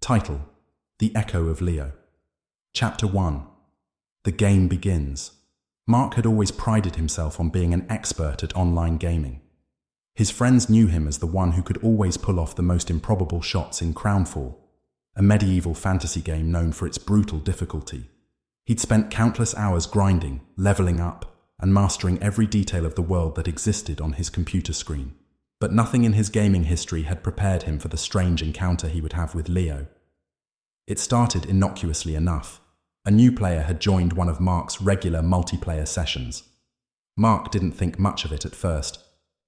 Title: The Echo of Leo. Chapter 1. The Game Begins. Mark had always prided himself on being an expert at online gaming. His friends knew him as the one who could always pull off the most improbable shots in Crownfall, a medieval fantasy game known for its brutal difficulty. He'd spent countless hours grinding, leveling up, and mastering every detail of the world that existed on his computer screen. But nothing in his gaming history had prepared him for the strange encounter he would have with Leo. It started innocuously enough. A new player had joined one of Mark's regular multiplayer sessions. Mark didn't think much of it at first.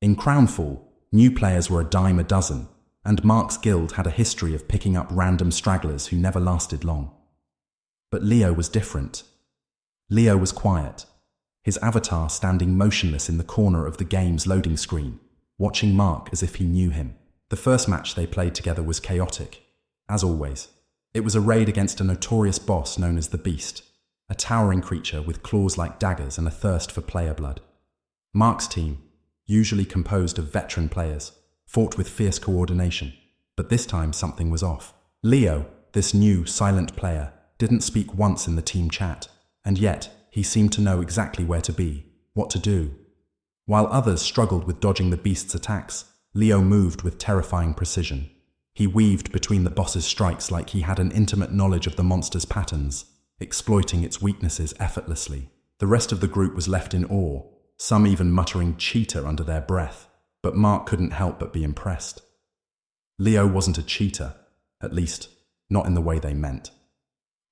In Crownfall, new players were a dime a dozen, and Mark's guild had a history of picking up random stragglers who never lasted long. But Leo was different. Leo was quiet, his avatar standing motionless in the corner of the game's loading screen, watching Mark as if he knew him. The first match they played together was chaotic, as always. It was a raid against a notorious boss known as the Beast, a towering creature with claws like daggers and a thirst for player blood. Mark's team, usually composed of veteran players, fought with fierce coordination, but this time something was off. Leo, this new, silent player, didn't speak once in the team chat, and yet he seemed to know exactly where to be, what to do. While others struggled with dodging the Beast's attacks, Leo moved with terrifying precision. He weaved between the boss's strikes like he had an intimate knowledge of the monster's patterns, exploiting its weaknesses effortlessly. The rest of the group was left in awe, some even muttering cheater under their breath, but Mark couldn't help but be impressed. Leo wasn't a cheater, at least, not in the way they meant.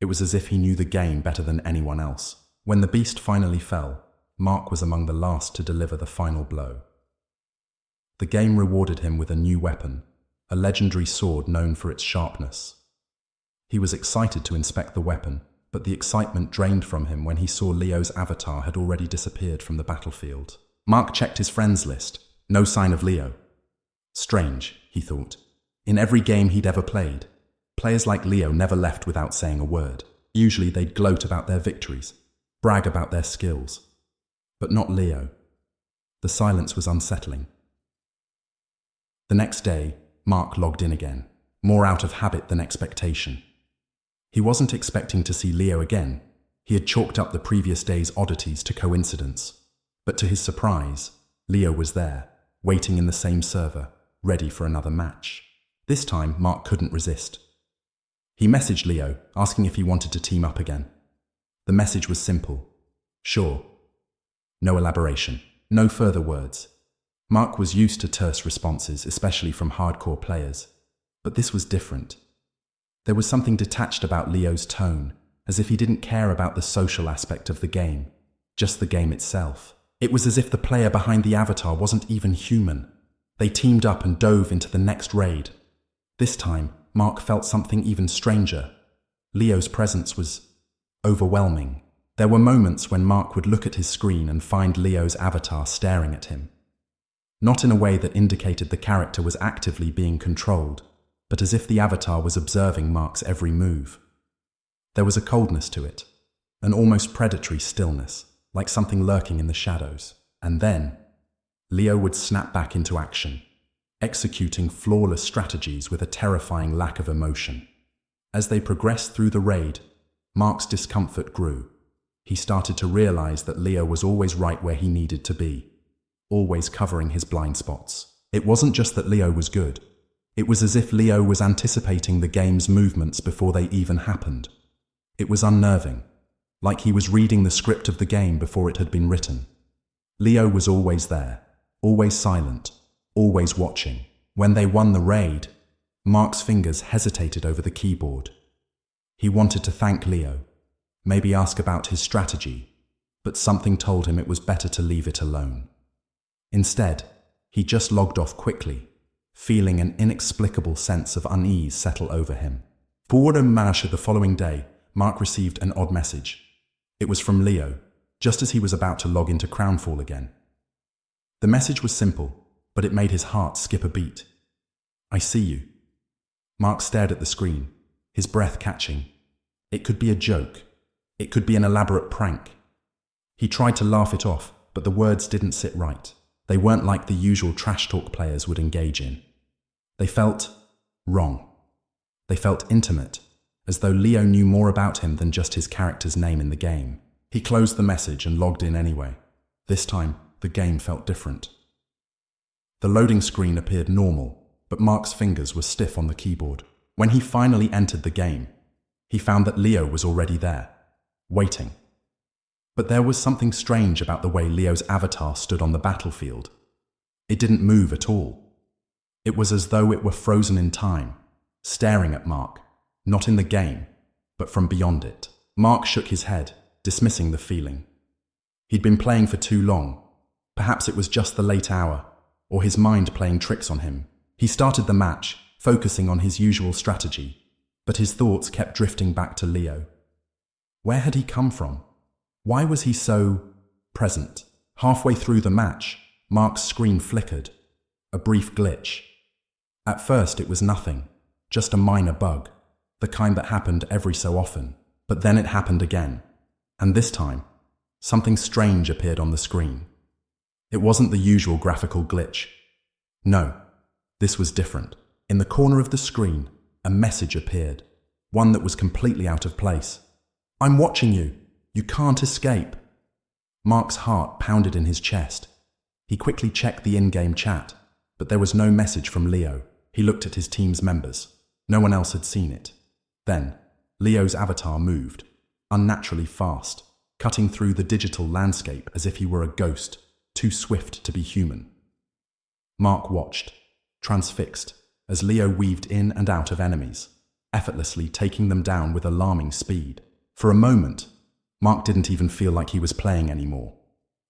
It was as if he knew the game better than anyone else. When the Beast finally fell, Mark was among the last to deliver the final blow. The game rewarded him with a new weapon, a legendary sword known for its sharpness. He was excited to inspect the weapon, but the excitement drained from him when he saw Leo's avatar had already disappeared from the battlefield. Mark checked his friends list. No sign of Leo. Strange, he thought. In every game he'd ever played, players like Leo never left without saying a word. Usually they'd gloat about their victories, brag about their skills. But not Leo. The silence was unsettling. The next day, Mark logged in again, more out of habit than expectation. He wasn't expecting to see Leo again. He had chalked up the previous day's oddities to coincidence. But to his surprise, Leo was there, waiting in the same server, ready for another match. This time, Mark couldn't resist. He messaged Leo, asking if he wanted to team up again. The message was simple. Sure. No elaboration, no further words. Mark was used to terse responses, especially from hardcore players. But this was different. There was something detached about Leo's tone, as if he didn't care about the social aspect of the game, just the game itself. It was as if the player behind the avatar wasn't even human. They teamed up and dove into the next raid. This time, Mark felt something even stranger. Leo's presence was overwhelming. There were moments when Mark would look at his screen and find Leo's avatar staring at him. Not in a way that indicated the character was actively being controlled, but as if the avatar was observing Mark's every move. There was a coldness to it, an almost predatory stillness, like something lurking in the shadows. And then, Leo would snap back into action, executing flawless strategies with a terrifying lack of emotion. As they progressed through the raid, Mark's discomfort grew. He started to realize that Leo was always right where he needed to be, always covering his blind spots. It wasn't just that Leo was good. It was as if Leo was anticipating the game's movements before they even happened. It was unnerving, like he was reading the script of the game before it had been written. Leo was always there, always silent, always watching. When they won the raid, Mark's fingers hesitated over the keyboard. He wanted to thank Leo, maybe ask about his strategy, but something told him it was better to leave it alone. Instead, he just logged off quickly, feeling an inexplicable sense of unease settle over him. Forward in Manor the following day, Mark received an odd message. It was from Leo, just as he was about to log into Crownfall again. The message was simple, but it made his heart skip a beat. I see you. Mark stared at the screen, his breath catching. It could be a joke. It could be an elaborate prank. He tried to laugh it off, but the words didn't sit right. They weren't like the usual trash talk players would engage in. They felt wrong. They felt intimate, as though Leo knew more about him than just his character's name in the game. He closed the message and logged in anyway. This time, the game felt different. The loading screen appeared normal, but Mark's fingers were stiff on the keyboard. When he finally entered the game, he found that Leo was already there, waiting. But there was something strange about the way Leo's avatar stood on the battlefield. It didn't move at all. It was as though it were frozen in time, staring at Mark, not in the game, but from beyond it. Mark shook his head, dismissing the feeling. He'd been playing for too long. Perhaps it was just the late hour, or his mind playing tricks on him. He started the match, focusing on his usual strategy, but his thoughts kept drifting back to Leo. Where had he come from? Why was he so present? Halfway through the match, Mark's screen flickered. A brief glitch. At first it was nothing, just a minor bug, the kind that happened every so often. But then it happened again. And this time, something strange appeared on the screen. It wasn't the usual graphical glitch. No, this was different. In the corner of the screen, a message appeared, one that was completely out of place. "I'm watching you. You can't escape." Mark's heart pounded in his chest. He quickly checked the in-game chat, but there was no message from Leo. He looked at his team's members. No one else had seen it. Then, Leo's avatar moved, unnaturally fast, cutting through the digital landscape as if he were a ghost, too swift to be human. Mark watched, transfixed, as Leo weaved in and out of enemies, effortlessly taking them down with alarming speed. For a moment, Mark didn't even feel like he was playing anymore.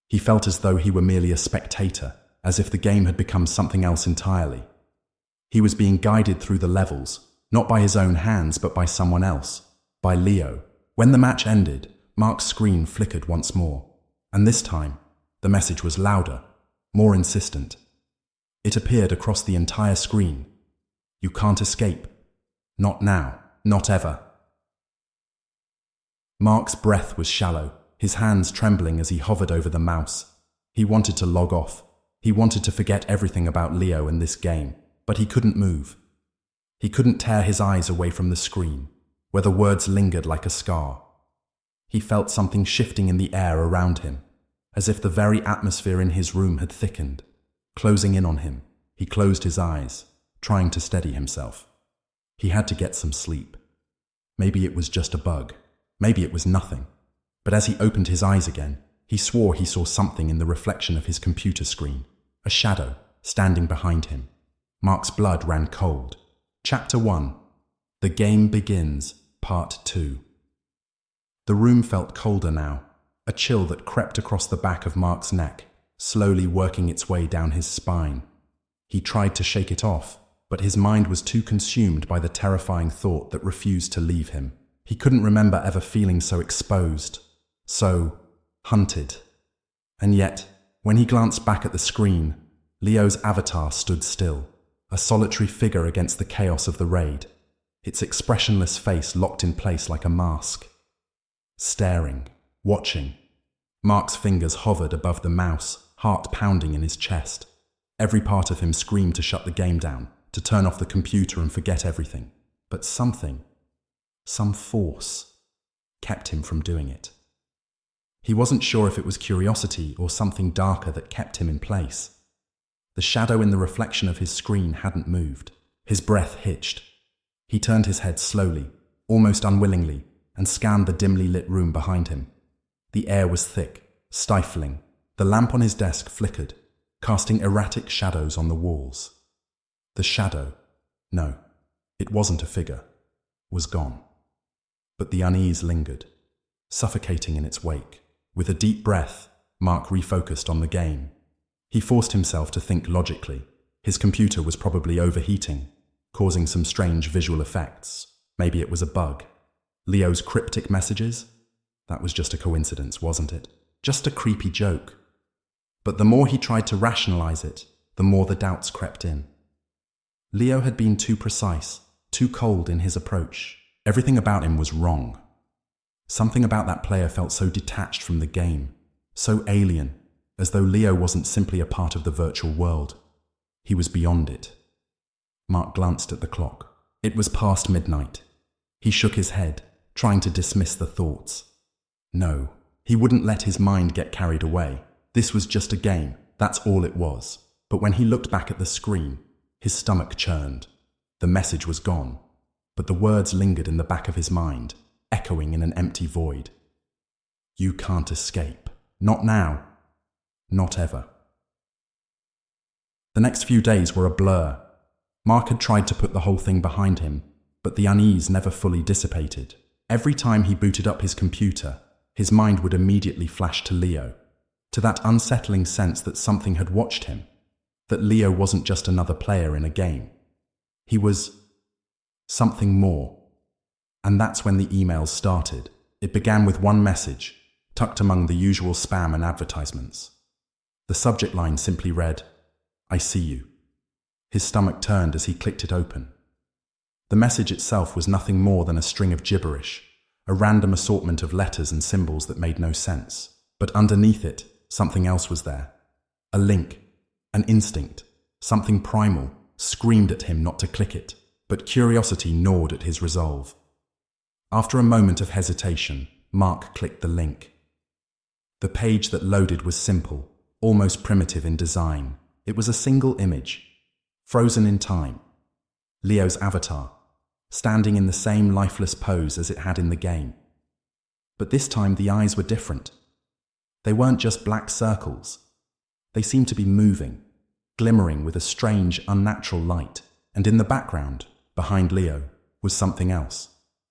He felt as though he were merely a spectator, as if the game had become something else entirely. He was being guided through the levels, not by his own hands but by someone else, by Leo. When the match ended, Mark's screen flickered once more, and this time, the message was louder, more insistent. It appeared across the entire screen. "You can't escape. Not now. Not ever." Mark's breath was shallow, his hands trembling as he hovered over the mouse. He wanted to log off. He wanted to forget everything about Leo and this game, but he couldn't move. He couldn't tear his eyes away from the screen, where the words lingered like a scar. He felt something shifting in the air around him, as if the very atmosphere in his room had thickened, closing in on him. He closed his eyes, trying to steady himself. He had to get some sleep. Maybe it was just a bug. Maybe it was nothing. But as he opened his eyes again, he swore he saw something in the reflection of his computer screen, a shadow standing behind him. Mark's blood ran cold. Chapter 1. The Game Begins, Part 2. The room felt colder now, a chill that crept across the back of Mark's neck, slowly working its way down his spine. He tried to shake it off, but his mind was too consumed by the terrifying thought that refused to leave him. He couldn't remember ever feeling so exposed, so hunted. And yet, when he glanced back at the screen, Leo's avatar stood still, a solitary figure against the chaos of the raid, its expressionless face locked in place like a mask. Staring, watching. Mark's fingers hovered above the mouse, heart pounding in his chest. Every part of him screamed to shut the game down, to turn off the computer and forget everything. But something, some force, kept him from doing it. He wasn't sure if it was curiosity or something darker that kept him in place. The shadow in the reflection of his screen hadn't moved. His breath hitched. He turned his head slowly, almost unwillingly, and scanned the dimly lit room behind him. The air was thick, stifling. The lamp on his desk flickered, casting erratic shadows on the walls. The shadow, no, it wasn't a figure, was gone. But the unease lingered, suffocating in its wake. With a deep breath, Mark refocused on the game. He forced himself to think logically. His computer was probably overheating, causing some strange visual effects. Maybe it was a bug. Leo's cryptic messages? That was just a coincidence, wasn't it? Just a creepy joke. But the more he tried to rationalize it, the more the doubts crept in. Leo had been too precise, too cold in his approach. Everything about him was wrong. Something about that player felt so detached from the game, so alien, as though Leo wasn't simply a part of the virtual world. He was beyond it. Mark glanced at the clock. It was past midnight. He shook his head, trying to dismiss the thoughts. No, he wouldn't let his mind get carried away. This was just a game, that's all it was. But when he looked back at the screen, his stomach churned. The message was gone, but the words lingered in the back of his mind, echoing in an empty void. You can't escape. Not now. Not ever. The next few days were a blur. Mark had tried to put the whole thing behind him, but the unease never fully dissipated. Every time he booted up his computer, his mind would immediately flash to Leo, to that unsettling sense that something had watched him, that Leo wasn't just another player in a game. He was something more. And that's when the emails started. It began with one message, tucked among the usual spam and advertisements. The subject line simply read, "I see you." His stomach turned as he clicked it open. The message itself was nothing more than a string of gibberish, a random assortment of letters and symbols that made no sense. But underneath it, something else was there. A link, an instinct, something primal, screamed at him not to click it, but curiosity gnawed at his resolve. After a moment of hesitation, Mark clicked the link. The page that loaded was simple, almost primitive in design. It was a single image, frozen in time. Leo's avatar, standing in the same lifeless pose as it had in the game. But this time the eyes were different. They weren't just black circles. They seemed to be moving, glimmering with a strange, unnatural light. And in the background, behind Leo, was something else.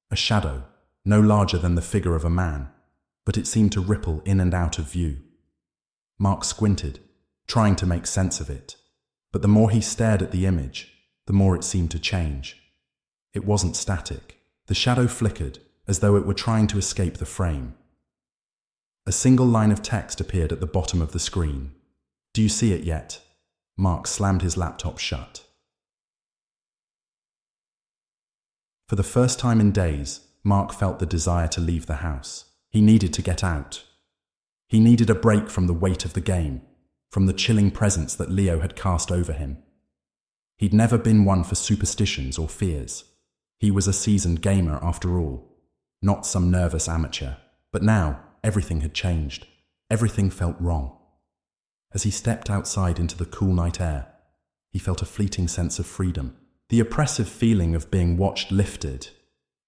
A shadow, no larger than the figure of a man, but it seemed to ripple in and out of view. Mark squinted, trying to make sense of it. But the more he stared at the image, the more it seemed to change. It wasn't static. The shadow flickered, as though it were trying to escape the frame. A single line of text appeared at the bottom of the screen. "Do you see it yet?" Mark slammed his laptop shut. For the first time in days, Mark felt the desire to leave the house. He needed to get out. He needed a break from the weight of the game, from the chilling presence that Leo had cast over him. He'd never been one for superstitions or fears. He was a seasoned gamer after all, not some nervous amateur. But now, everything had changed. Everything felt wrong. As he stepped outside into the cool night air, he felt a fleeting sense of freedom. The oppressive feeling of being watched lifted,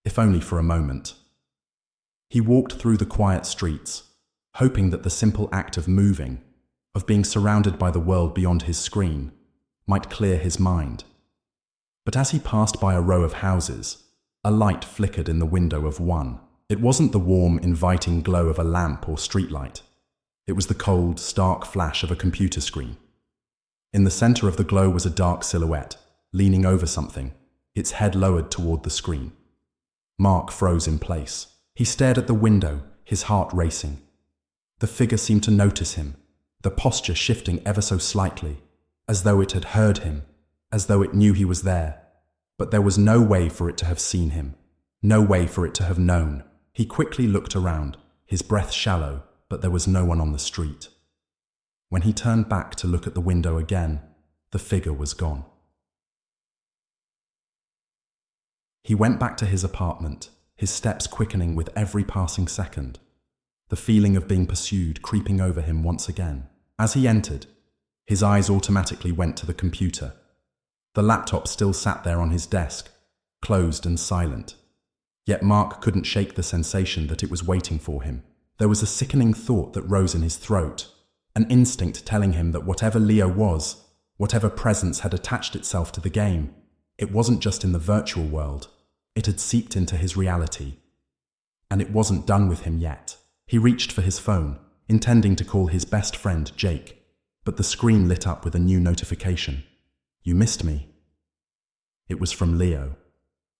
if only for a moment. He walked through the quiet streets, hoping that the simple act of moving, of being surrounded by the world beyond his screen, might clear his mind. But as he passed by a row of houses, a light flickered in the window of one. It wasn't the warm, inviting glow of a lamp or streetlight. It was the cold, stark flash of a computer screen. In the center of the glow was a dark silhouette, leaning over something, its head lowered toward the screen. Mark froze in place. He stared at the window, his heart racing. The figure seemed to notice him, the posture shifting ever so slightly, as though it had heard him, as though it knew he was there. But there was no way for it to have seen him, no way for it to have known. He quickly looked around, his breath shallow, but there was no one on the street. When he turned back to look at the window again, the figure was gone. He went back to his apartment, his steps quickening with every passing second, the feeling of being pursued creeping over him once again. As he entered, his eyes automatically went to the computer. The laptop still sat there on his desk, closed and silent. Yet Mark couldn't shake the sensation that it was waiting for him. There was a sickening thought that rose in his throat, an instinct telling him that whatever Leo was, whatever presence had attached itself to the game, it wasn't just in the virtual world. It had seeped into his reality. And it wasn't done with him yet. He reached for his phone, intending to call his best friend, Jake, but the screen lit up with a new notification. "You missed me." It was from Leo.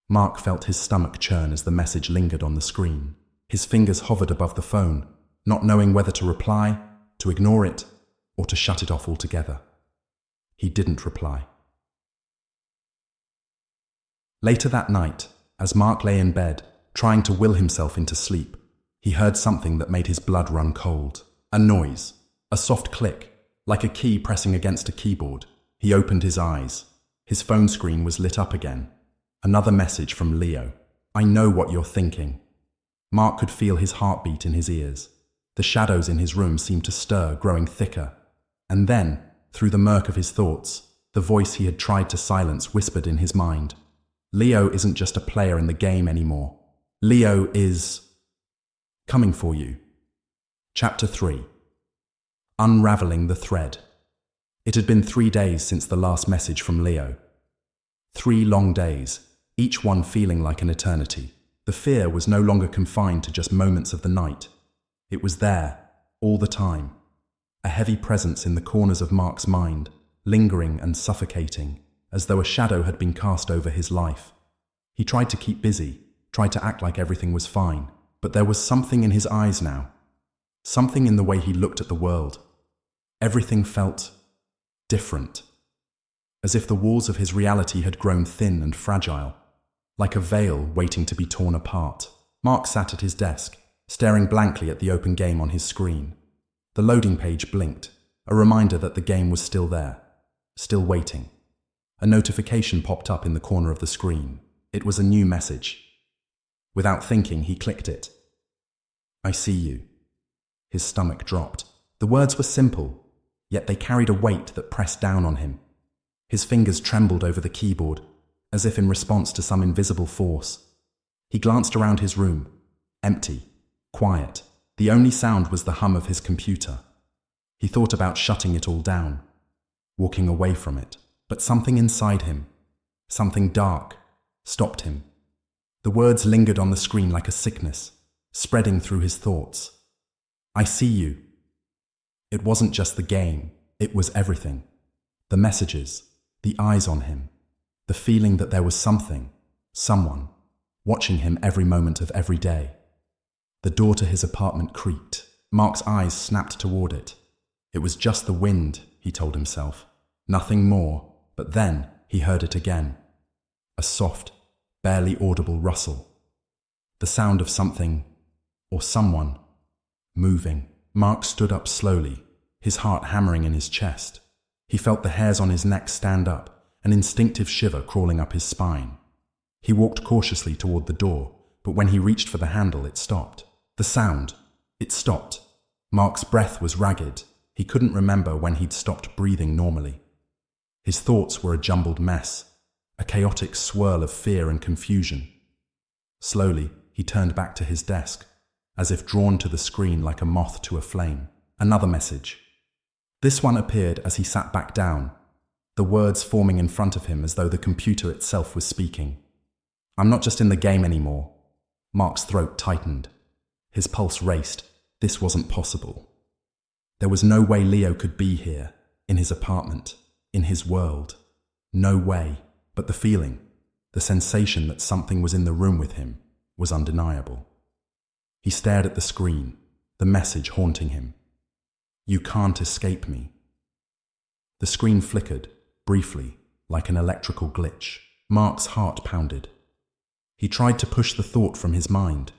Mark felt his stomach churn as the message lingered on the screen. His fingers hovered above the phone, not knowing whether to reply, to ignore it, or to shut it off altogether. He didn't reply. Later that night, as Mark lay in bed, trying to will himself into sleep, he heard something that made his blood run cold. A noise, a soft click, like a key pressing against a keyboard. He opened his eyes. His phone screen was lit up again. Another message from Leo. I know what you're thinking. Mark could feel his heartbeat in his ears. The shadows in his room seemed to stir, growing thicker. And then, through the murk of his thoughts, the voice he had tried to silence whispered in his mind. Leo isn't just a player in the game anymore. Leo is coming for you. Chapter 3. Unraveling the thread. It had been 3 days since the last message from Leo. 3 long days, each one feeling like an eternity. The fear was no longer confined to just moments of the night. It was there, all the time. A heavy presence in the corners of Mark's mind, lingering and suffocating, as though a shadow had been cast over his life. He tried to keep busy, tried to act like everything was fine, but there was something in his eyes now. Something in the way he looked at the world. Everything felt different. As if the walls of his reality had grown thin and fragile, like a veil waiting to be torn apart. Mark sat at his desk, staring blankly at the open game on his screen. The loading page blinked, a reminder that the game was still there, still waiting. A notification popped up in the corner of the screen. It was a new message. Without thinking, he clicked it. I see you. His stomach dropped. The words were simple, yet they carried a weight that pressed down on him. His fingers trembled over the keyboard, as if in response to some invisible force. He glanced around his room. Empty, quiet. The only sound was the hum of his computer. He thought about shutting it all down, walking away from it. But something inside him, something dark, stopped him. The words lingered on the screen like a sickness, spreading through his thoughts. I see you. It wasn't just the game, it was everything. The messages, the eyes on him, the feeling that there was something, someone, watching him every moment of every day. The door to his apartment creaked. Mark's eyes snapped toward it. It was just the wind, he told himself. Nothing more, but then he heard it again. A soft, barely audible rustle. The sound of something, or someone, moving. Mark stood up slowly, his heart hammering in his chest. He felt the hairs on his neck stand up, an instinctive shiver crawling up his spine. He walked cautiously toward the door, but when he reached for the handle, it stopped. The sound, it stopped. Mark's breath was ragged. He couldn't remember when he'd stopped breathing normally. His thoughts were a jumbled mess, a chaotic swirl of fear and confusion. Slowly, he turned back to his desk, as if drawn to the screen like a moth to a flame. Another message. This one appeared as he sat back down, the words forming in front of him as though the computer itself was speaking. I'm not just in the game anymore. Mark's throat tightened. His pulse raced. This wasn't possible. There was no way Leo could be here, in his apartment, in his world. No way. But the feeling, the sensation that something was in the room with him, was undeniable. He stared at the screen, the message haunting him. You can't escape me. The screen flickered, briefly, like an electrical glitch. Mark's heart pounded. He tried to push the thought from his mind,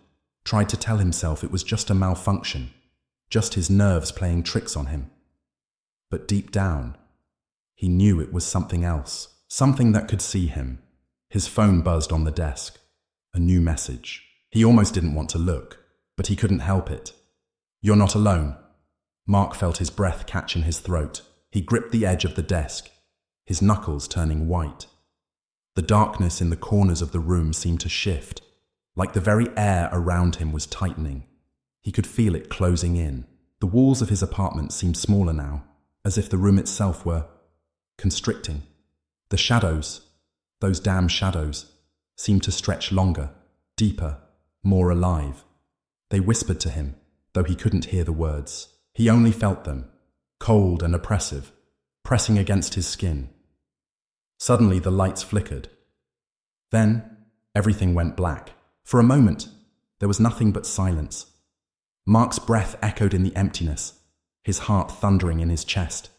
tried to tell himself it was just a malfunction, just his nerves playing tricks on him. But deep down, he knew it was something else, something that could see him. His phone buzzed on the desk. A new message. He almost didn't want to look, but he couldn't help it. You're not alone. Mark felt his breath catch in his throat. He gripped the edge of the desk, his knuckles turning white. The darkness in the corners of the room seemed to shift, like the very air around him was tightening. He could feel it closing in. The walls of his apartment seemed smaller now, as if the room itself were constricting. The shadows, those damn shadows, seemed to stretch longer, deeper, more alive. They whispered to him, though he couldn't hear the words. He only felt them, cold and oppressive, pressing against his skin. Suddenly the lights flickered. Then everything went black. For a moment, there was nothing but silence. Mark's breath echoed in the emptiness, his heart thundering in his chest.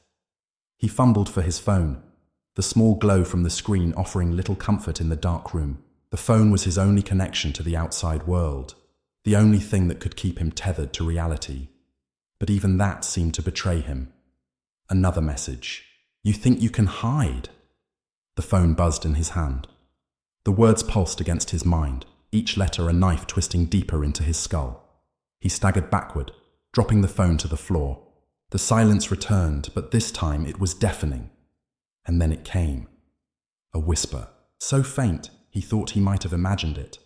He fumbled for his phone, the small glow from the screen offering little comfort in the dark room. The phone was his only connection to the outside world, the only thing that could keep him tethered to reality. But even that seemed to betray him. Another message. You think you can hide? The phone buzzed in his hand. The words pulsed against his mind, each letter a knife twisting deeper into his skull. He staggered backward, dropping the phone to the floor. The silence returned, but this time it was deafening. And then it came. A whisper, so faint he thought he might have imagined it.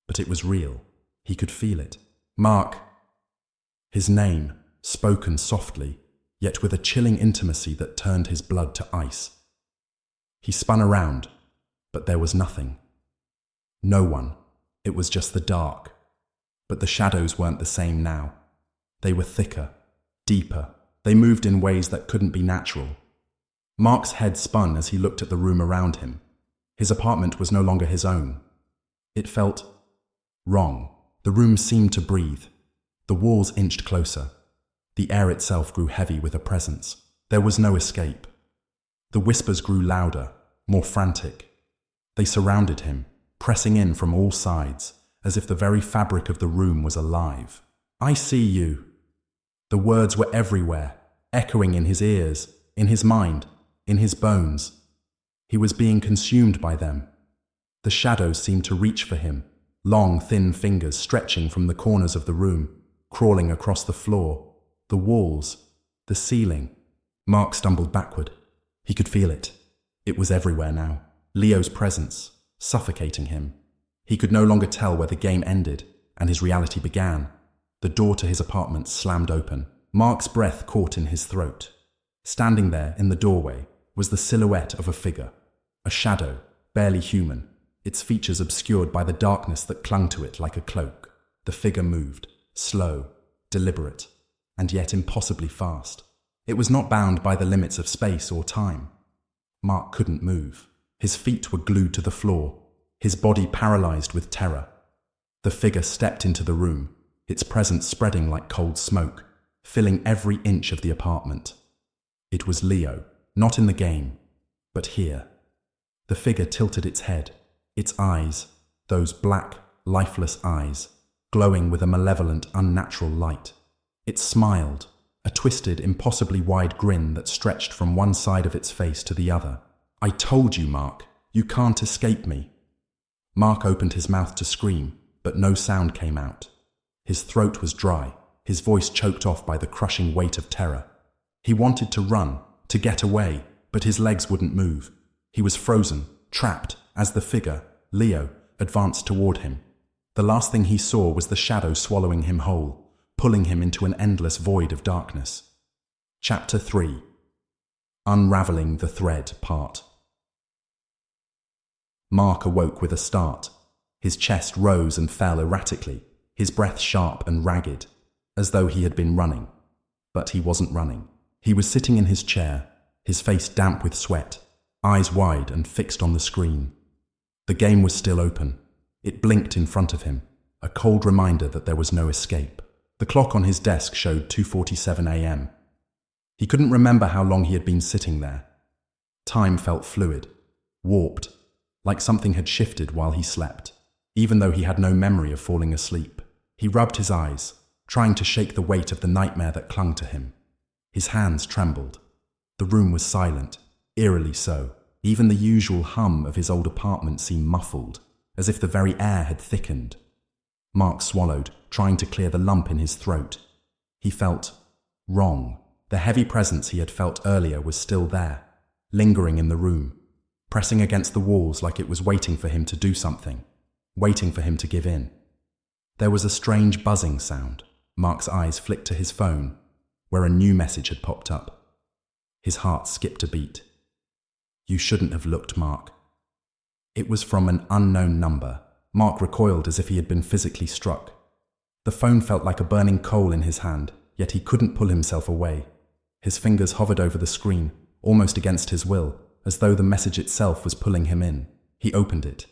But it was real. He could feel it. Mark. His name, spoken softly, yet with a chilling intimacy that turned his blood to ice. He spun around, but there was nothing. No one. It was just the dark. But the shadows weren't the same now. They were thicker, deeper. They moved in ways that couldn't be natural. Mark's head spun as he looked at the room around him. His apartment was no longer his own. It felt wrong. The room seemed to breathe. The walls inched closer. The air itself grew heavy with a presence. There was no escape. The whispers grew louder, more frantic. They surrounded him, pressing in from all sides, as if the very fabric of the room was alive. I see you. The words were everywhere, echoing in his ears, in his mind, in his bones. He was being consumed by them. The shadows seemed to reach for him, long, thin fingers stretching from the corners of the room, crawling across the floor, the walls, the ceiling. Mark stumbled backward. He could feel it. It was everywhere now. Leo's presence, suffocating him. He could no longer tell where the game ended and his reality began. The door to his apartment slammed open. Mark's breath caught in his throat. Standing there in the doorway was the silhouette of a figure, a shadow, barely human, its features obscured by the darkness that clung to it like a cloak. The figure moved, slow, deliberate, and yet impossibly fast. It was not bound by the limits of space or time. Mark couldn't move. His feet were glued to the floor, his body paralyzed with terror. The figure stepped into the room, its presence spreading like cold smoke, filling every inch of the apartment. It was Leo, not in the game, but here. The figure tilted its head, its eyes, those black, lifeless eyes, glowing with a malevolent, unnatural light. It smiled, a twisted, impossibly wide grin that stretched from one side of its face to the other. I told you, Mark, you can't escape me. Mark opened his mouth to scream, but no sound came out. His throat was dry, his voice choked off by the crushing weight of terror. He wanted to run, to get away, but his legs wouldn't move. He was frozen, trapped, as the figure, Leo, advanced toward him. The last thing he saw was the shadow swallowing him whole, pulling him into an endless void of darkness. Chapter 3. Unraveling the Thread, Part. Mark awoke with a start. His chest rose and fell erratically, his breath sharp and ragged, as though he had been running. But he wasn't running. He was sitting in his chair, his face damp with sweat, eyes wide and fixed on the screen. The game was still open. It blinked in front of him, a cold reminder that there was no escape. The clock on his desk showed 2:47 a.m. He couldn't remember how long he had been sitting there. Time felt fluid, warped, like something had shifted while he slept, even though he had no memory of falling asleep. He rubbed his eyes, trying to shake the weight of the nightmare that clung to him. His hands trembled. The room was silent, eerily so. Even the usual hum of his old apartment seemed muffled, as if the very air had thickened. Mark swallowed, trying to clear the lump in his throat. He felt wrong. The heavy presence he had felt earlier was still there, lingering in the room, pressing against the walls like it was waiting for him to do something, waiting for him to give in. There was a strange buzzing sound. Mark's eyes flicked to his phone, where a new message had popped up. His heart skipped a beat. You shouldn't have looked, Mark. It was from an unknown number. Mark recoiled as if he had been physically struck. The phone felt like a burning coal in his hand, yet he couldn't pull himself away. His fingers hovered over the screen, almost against his will, as though the message itself was pulling him in. He opened it.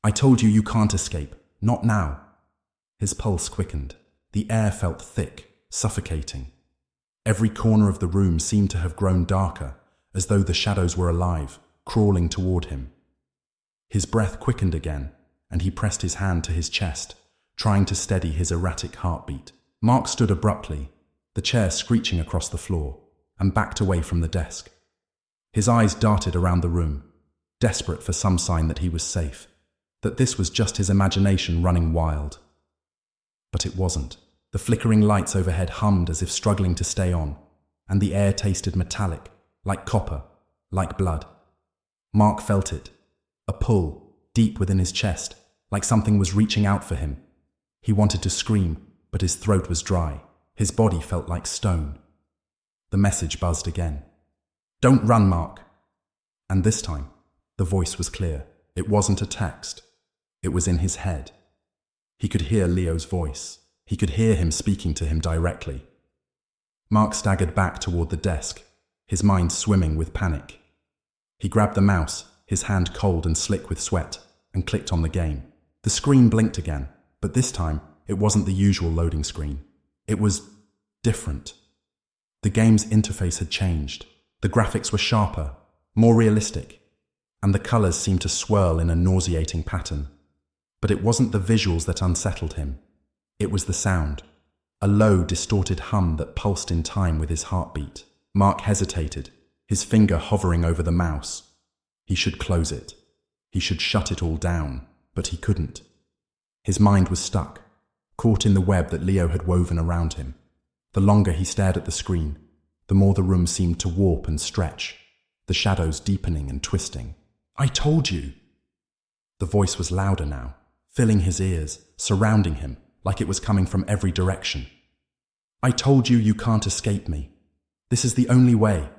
I told you you can't escape. Not now. His pulse quickened. The air felt thick, suffocating. Every corner of the room seemed to have grown darker, as though the shadows were alive, crawling toward him. His breath quickened again, and he pressed his hand to his chest, trying to steady his erratic heartbeat. Mark stood abruptly, the chair screeching across the floor, and backed away from the desk. His eyes darted around the room, desperate for some sign that he was safe. that this was just his imagination running wild. But it wasn't. The flickering lights overhead hummed as if struggling to stay on, and the air tasted metallic, like copper, like blood. Mark felt it, a pull, deep within his chest, like something was reaching out for him. He wanted to scream, but his throat was dry. His body felt like stone. The message buzzed again. "Don't run, Mark." And this time, the voice was clear. It wasn't a text. It was in his head. He could hear Leo's voice. He could hear him speaking to him directly. Mark staggered back toward the desk, his mind swimming with panic. He grabbed the mouse, his hand cold and slick with sweat, and clicked on the game. The screen blinked again, but this time it wasn't the usual loading screen. It was different. The game's interface had changed. The graphics were sharper, more realistic, and the colors seemed to swirl in a nauseating pattern. But it wasn't the visuals that unsettled him. It was the sound, a low, distorted hum that pulsed in time with his heartbeat. Mark hesitated, his finger hovering over the mouse. He should close it. He should shut it all down, but he couldn't. His mind was stuck, caught in the web that Leo had woven around him. The longer he stared at the screen, the more the room seemed to warp and stretch, the shadows deepening and twisting. "I told you!" The voice was louder now, filling his ears, surrounding him, like it was coming from every direction. "I told you you can't escape me. This is the only way.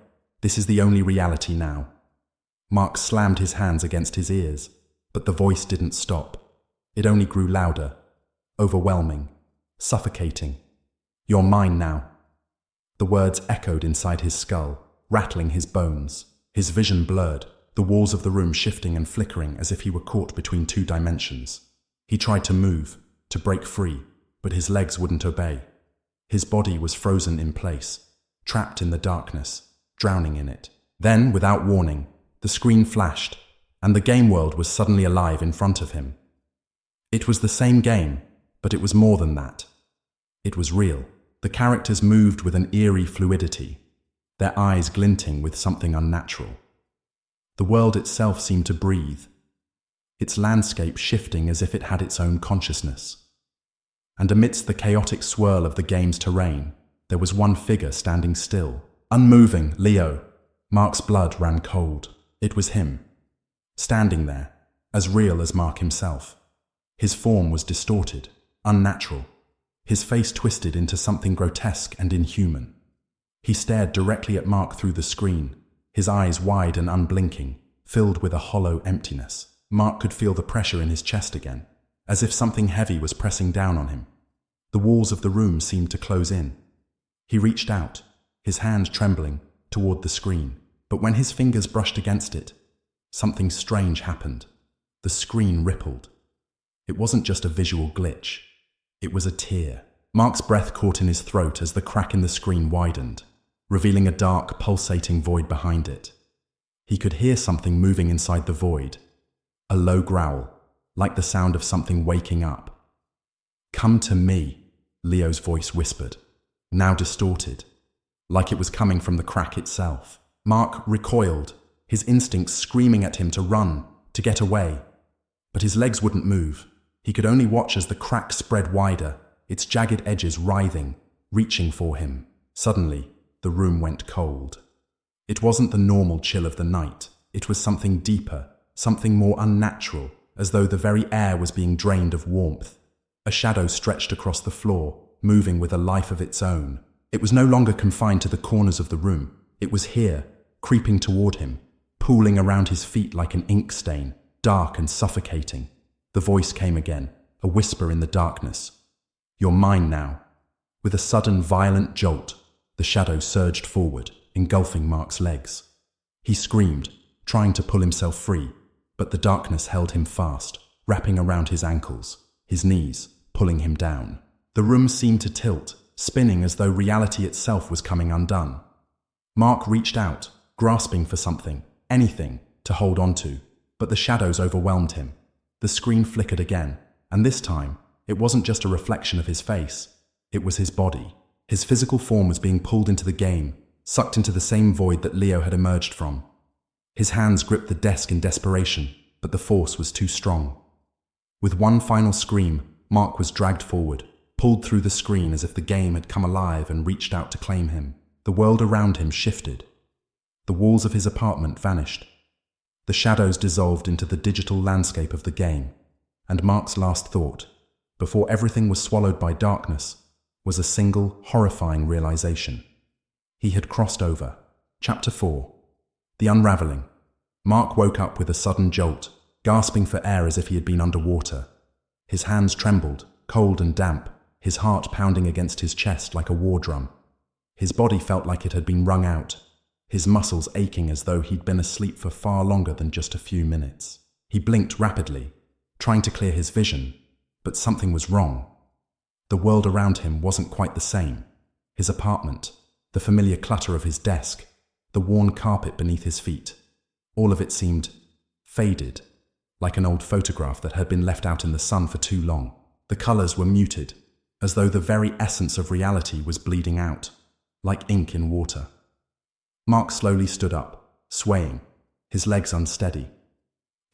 This is the only reality now." Mark slammed his hands against his ears, but the voice didn't stop. It only grew louder, overwhelming, suffocating. "You're mine now." The words echoed inside his skull, rattling his bones. His vision blurred, the walls of the room shifting and flickering as if he were caught between two dimensions. He tried to move, to break free, but his legs wouldn't obey. His body was frozen in place, trapped in the darkness, drowning in it. Then, without warning, the screen flashed, and the game world was suddenly alive in front of him. It was the same game, but it was more than that. It was real. The characters moved with an eerie fluidity, their eyes glinting with something unnatural. The world itself seemed to breathe, its landscape shifting as if it had its own consciousness. And amidst the chaotic swirl of the game's terrain, there was one figure standing still, unmoving. Leo. Mark's blood ran cold. It was him, standing there, as real as Mark himself. His form was distorted, unnatural, his face twisted into something grotesque and inhuman. He stared directly at Mark through the screen, his eyes wide and unblinking, filled with a hollow emptiness. Mark could feel the pressure in his chest again, as if something heavy was pressing down on him. The walls of the room seemed to close in. He reached out, his hand trembling, toward the screen, but when his fingers brushed against it, something strange happened. The screen rippled. It wasn't just a visual glitch. It was a tear. Mark's breath caught in his throat as the crack in the screen widened, revealing a dark, pulsating void behind it. He could hear something moving inside the void, a low growl, like the sound of something waking up. "Come to me," Leo's voice whispered, now distorted, like it was coming from the crack itself. Mark recoiled, his instincts screaming at him to run, to get away. But his legs wouldn't move. He could only watch as the crack spread wider, its jagged edges writhing, reaching for him. Suddenly, the room went cold. It wasn't the normal chill of the night. It was something deeper, something more unnatural, as though the very air was being drained of warmth. A shadow stretched across the floor, moving with a life of its own. It was no longer confined to the corners of the room. It was here, creeping toward him, pooling around his feet like an ink stain, dark and suffocating. The voice came again, a whisper in the darkness. "You're mine now." With a sudden, violent jolt, the shadow surged forward, engulfing Mark's legs. He screamed, trying to pull himself free, but the darkness held him fast, wrapping around his ankles, his knees, pulling him down. The room seemed to tilt, spinning as though reality itself was coming undone. Mark reached out, grasping for something, anything, to hold on to, but the shadows overwhelmed him. The screen flickered again, and this time, it wasn't just a reflection of his face. It was his body. His physical form was being pulled into the game, sucked into the same void that Leo had emerged from. His hands gripped the desk in desperation, but the force was too strong. With one final scream, Mark was dragged forward, pulled through the screen as if the game had come alive and reached out to claim him. The world around him shifted. The walls of his apartment vanished. The shadows dissolved into the digital landscape of the game, and Mark's last thought, before everything was swallowed by darkness, was a single, horrifying realization. He had crossed over. Chapter 4. The Unraveling. Mark woke up with a sudden jolt, gasping for air as if he had been underwater. His hands trembled, cold and damp, his heart pounding against his chest like a war drum. His body felt like it had been wrung out, his muscles aching as though he'd been asleep for far longer than just a few minutes. He blinked rapidly, trying to clear his vision, but something was wrong. The world around him wasn't quite the same. His apartment, the familiar clutter of his desk, the worn carpet beneath his feet, all of it seemed faded, like an old photograph that had been left out in the sun for too long. The colors were muted, as though the very essence of reality was bleeding out, like ink in water. Mark slowly stood up, swaying, his legs unsteady.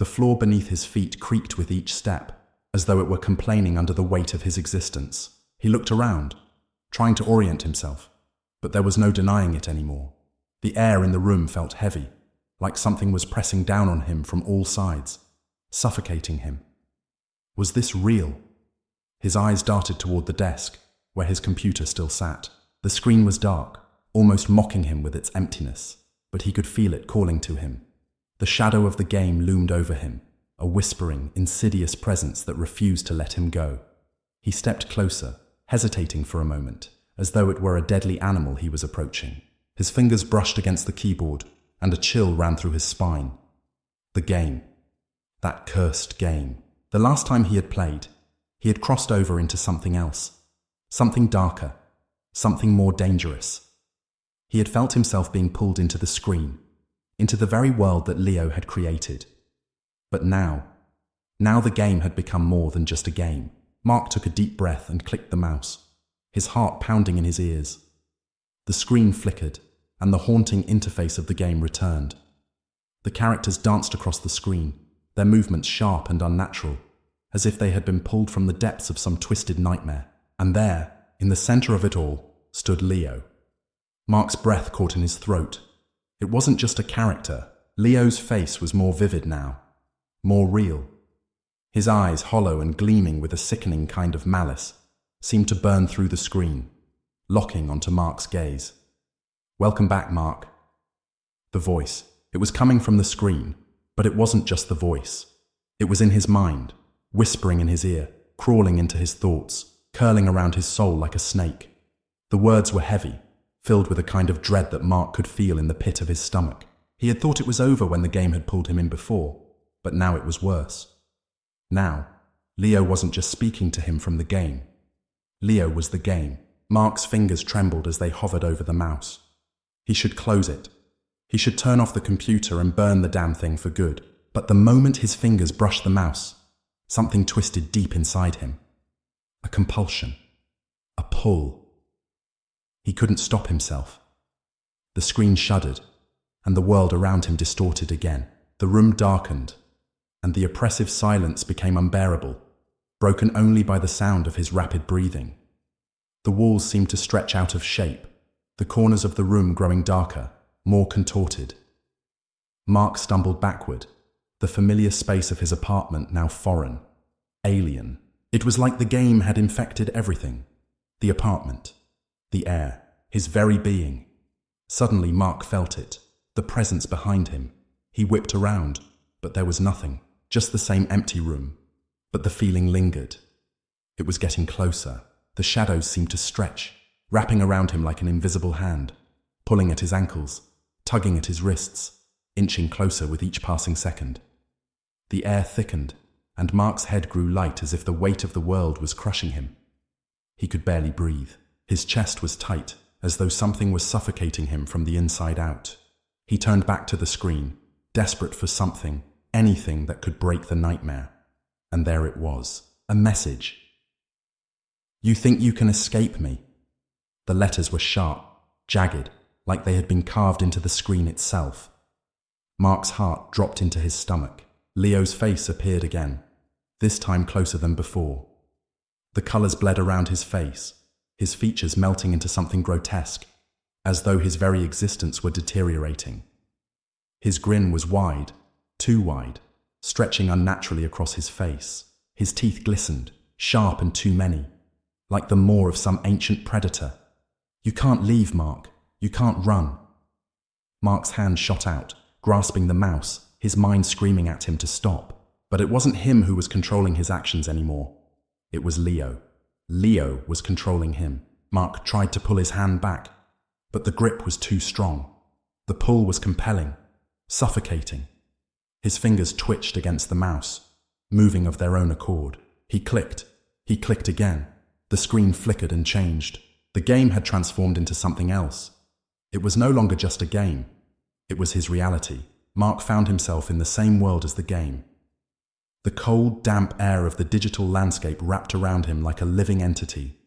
The floor beneath his feet creaked with each step, as though it were complaining under the weight of his existence. He looked around, trying to orient himself, but there was no denying it anymore. The air in the room felt heavy, like something was pressing down on him from all sides, suffocating him. Was this real? His eyes darted toward the desk, where his computer still sat. The screen was dark, almost mocking him with its emptiness, but he could feel it calling to him. The shadow of the game loomed over him, a whispering, insidious presence that refused to let him go. He stepped closer, hesitating for a moment, as though it were a deadly animal he was approaching. His fingers brushed against the keyboard, and a chill ran through his spine. The game. That cursed game. The last time he had played, he had crossed over into something else, something darker, something more dangerous. He had felt himself being pulled into the screen, into the very world that Leo had created. But now the game had become more than just a game. Mark took a deep breath and clicked the mouse, his heart pounding in his ears. The screen flickered, and the haunting interface of the game returned. The characters danced across the screen, their movements sharp and unnatural, as if they had been pulled from the depths of some twisted nightmare. And there, in the center of it all, stood Leo. Mark's breath caught in his throat. It wasn't just a character. Leo's face was more vivid now, more real. His eyes, hollow and gleaming with a sickening kind of malice, seemed to burn through the screen, locking onto Mark's gaze. "Welcome back, Mark." The voice. It was coming from the screen, but it wasn't just the voice. It was in his mind, whispering in his ear, crawling into his thoughts, curling around his soul like a snake. The words were heavy, filled with a kind of dread that Mark could feel in the pit of his stomach. He had thought it was over when the game had pulled him in before, but now it was worse. Now, Leo wasn't just speaking to him from the game. Leo was the game. Mark's fingers trembled as they hovered over the mouse. He should close it. He should turn off the computer and burn the damn thing for good. But the moment his fingers brushed the mouse, something twisted deep inside him. A compulsion. A pull. He couldn't stop himself. The screen shuddered, and the world around him distorted again. The room darkened, and the oppressive silence became unbearable, broken only by the sound of his rapid breathing. The walls seemed to stretch out of shape, the corners of the room growing darker, more contorted. Mark stumbled backward, the familiar space of his apartment now foreign, alien. It was like the game had infected everything. The apartment, the air, his very being. Suddenly Mark felt it, the presence behind him. He whipped around, but there was nothing, just the same empty room. But the feeling lingered. It was getting closer. The shadows seemed to stretch, wrapping around him like an invisible hand, pulling at his ankles, tugging at his wrists, inching closer with each passing second. The air thickened, and Mark's head grew light as if the weight of the world was crushing him. He could barely breathe. His chest was tight, as though something was suffocating him from the inside out. He turned back to the screen, desperate for something, anything that could break the nightmare. And there it was, a message. "You think you can escape me?" The letters were sharp, jagged, like they had been carved into the screen itself. Mark's heart dropped into his stomach. Leo's face appeared again, this time closer than before. The colors bled around his face, his features melting into something grotesque, as though his very existence were deteriorating. His grin was wide, too wide, stretching unnaturally across his face. His teeth glistened, sharp and too many, like the maw of some ancient predator. "You can't leave, Mark. You can't run." Mark's hand shot out, grasping the mouse, his mind screaming at him to stop. But it wasn't him who was controlling his actions anymore. It was Leo. Leo was controlling him. Mark tried to pull his hand back, but the grip was too strong. The pull was compelling, suffocating. His fingers twitched against the mouse, moving of their own accord. He clicked again. The screen flickered and changed. The game had transformed into something else. It was no longer just a game. It was his reality. Mark found himself in the same world as the game. The cold, damp air of the digital landscape wrapped around him like a living entity.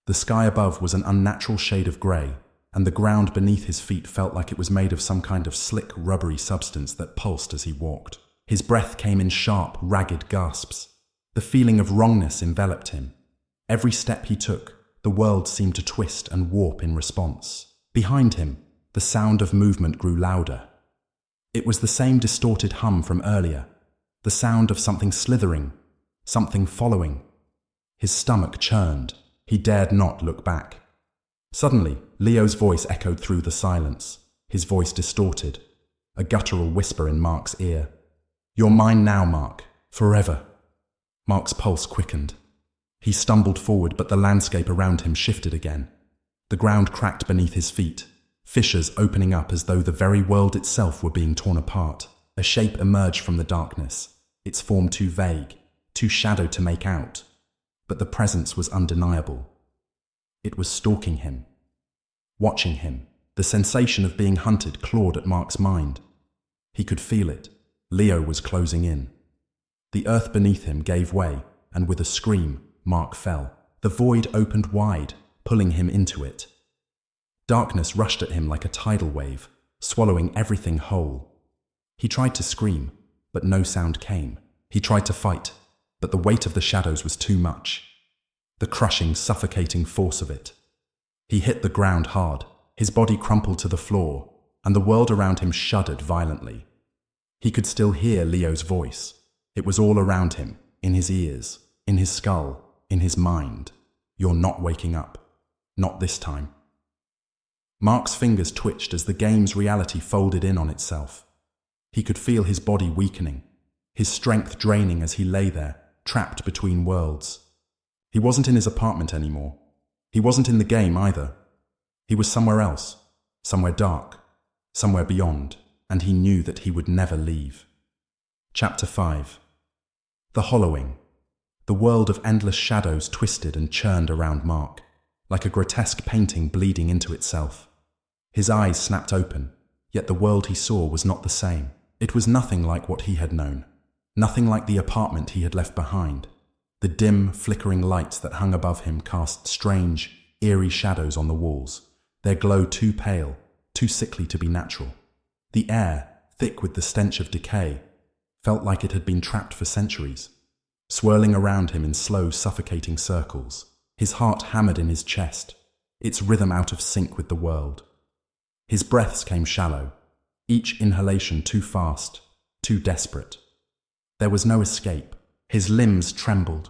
The sky above was an unnatural shade of grey, and the ground beneath his feet felt like it was made of some kind of slick, rubbery substance that pulsed as he walked. His breath came in sharp, ragged gasps. The feeling of wrongness enveloped him. Every step he took, the world seemed to twist and warp in response. Behind him, the sound of movement grew louder. It was the same distorted hum from earlier, the sound of something slithering, something following. His stomach churned. He dared not look back. Suddenly, Leo's voice echoed through the silence, his voice distorted, a guttural whisper in Mark's ear. "You're mine now, Mark, forever." Mark's pulse quickened. He stumbled forward, but the landscape around him shifted again. The ground cracked beneath his feet, fissures opening up as though the very world itself were being torn apart. A shape emerged from the darkness, its form too vague, too shadowed to make out, but the presence was undeniable. It was stalking him, watching him. The sensation of being hunted clawed at Mark's mind. He could feel it. Leo was closing in. The earth beneath him gave way, and with a scream, Mark fell. The void opened wide, pulling him into it. Darkness rushed at him like a tidal wave, swallowing everything whole. He tried to scream, but no sound came. He tried to fight, but the weight of the shadows was too much. The crushing, suffocating force of it. He hit the ground hard. His body crumpled to the floor, and the world around him shuddered violently. He could still hear Leo's voice. It was all around him, in his ears, in his skull, in his mind. "You're not waking up. Not this time." Mark's fingers twitched as the game's reality folded in on itself. He could feel his body weakening, his strength draining as he lay there, trapped between worlds. He wasn't in his apartment anymore. He wasn't in the game either. He was somewhere else, somewhere dark, somewhere beyond, and he knew that he would never leave. Chapter 5. The Hollowing. The world of endless shadows twisted and churned around Mark, like a grotesque painting bleeding into itself. His eyes snapped open, yet the world he saw was not the same. It was nothing like what he had known, nothing like the apartment he had left behind. The dim, flickering lights that hung above him cast strange, eerie shadows on the walls, their glow too pale, too sickly to be natural. The air, thick with the stench of decay, felt like it had been trapped for centuries, swirling around him in slow, suffocating circles. His heart hammered in his chest, its rhythm out of sync with the world. His breaths came shallow, each inhalation too fast, too desperate. There was no escape. His limbs trembled,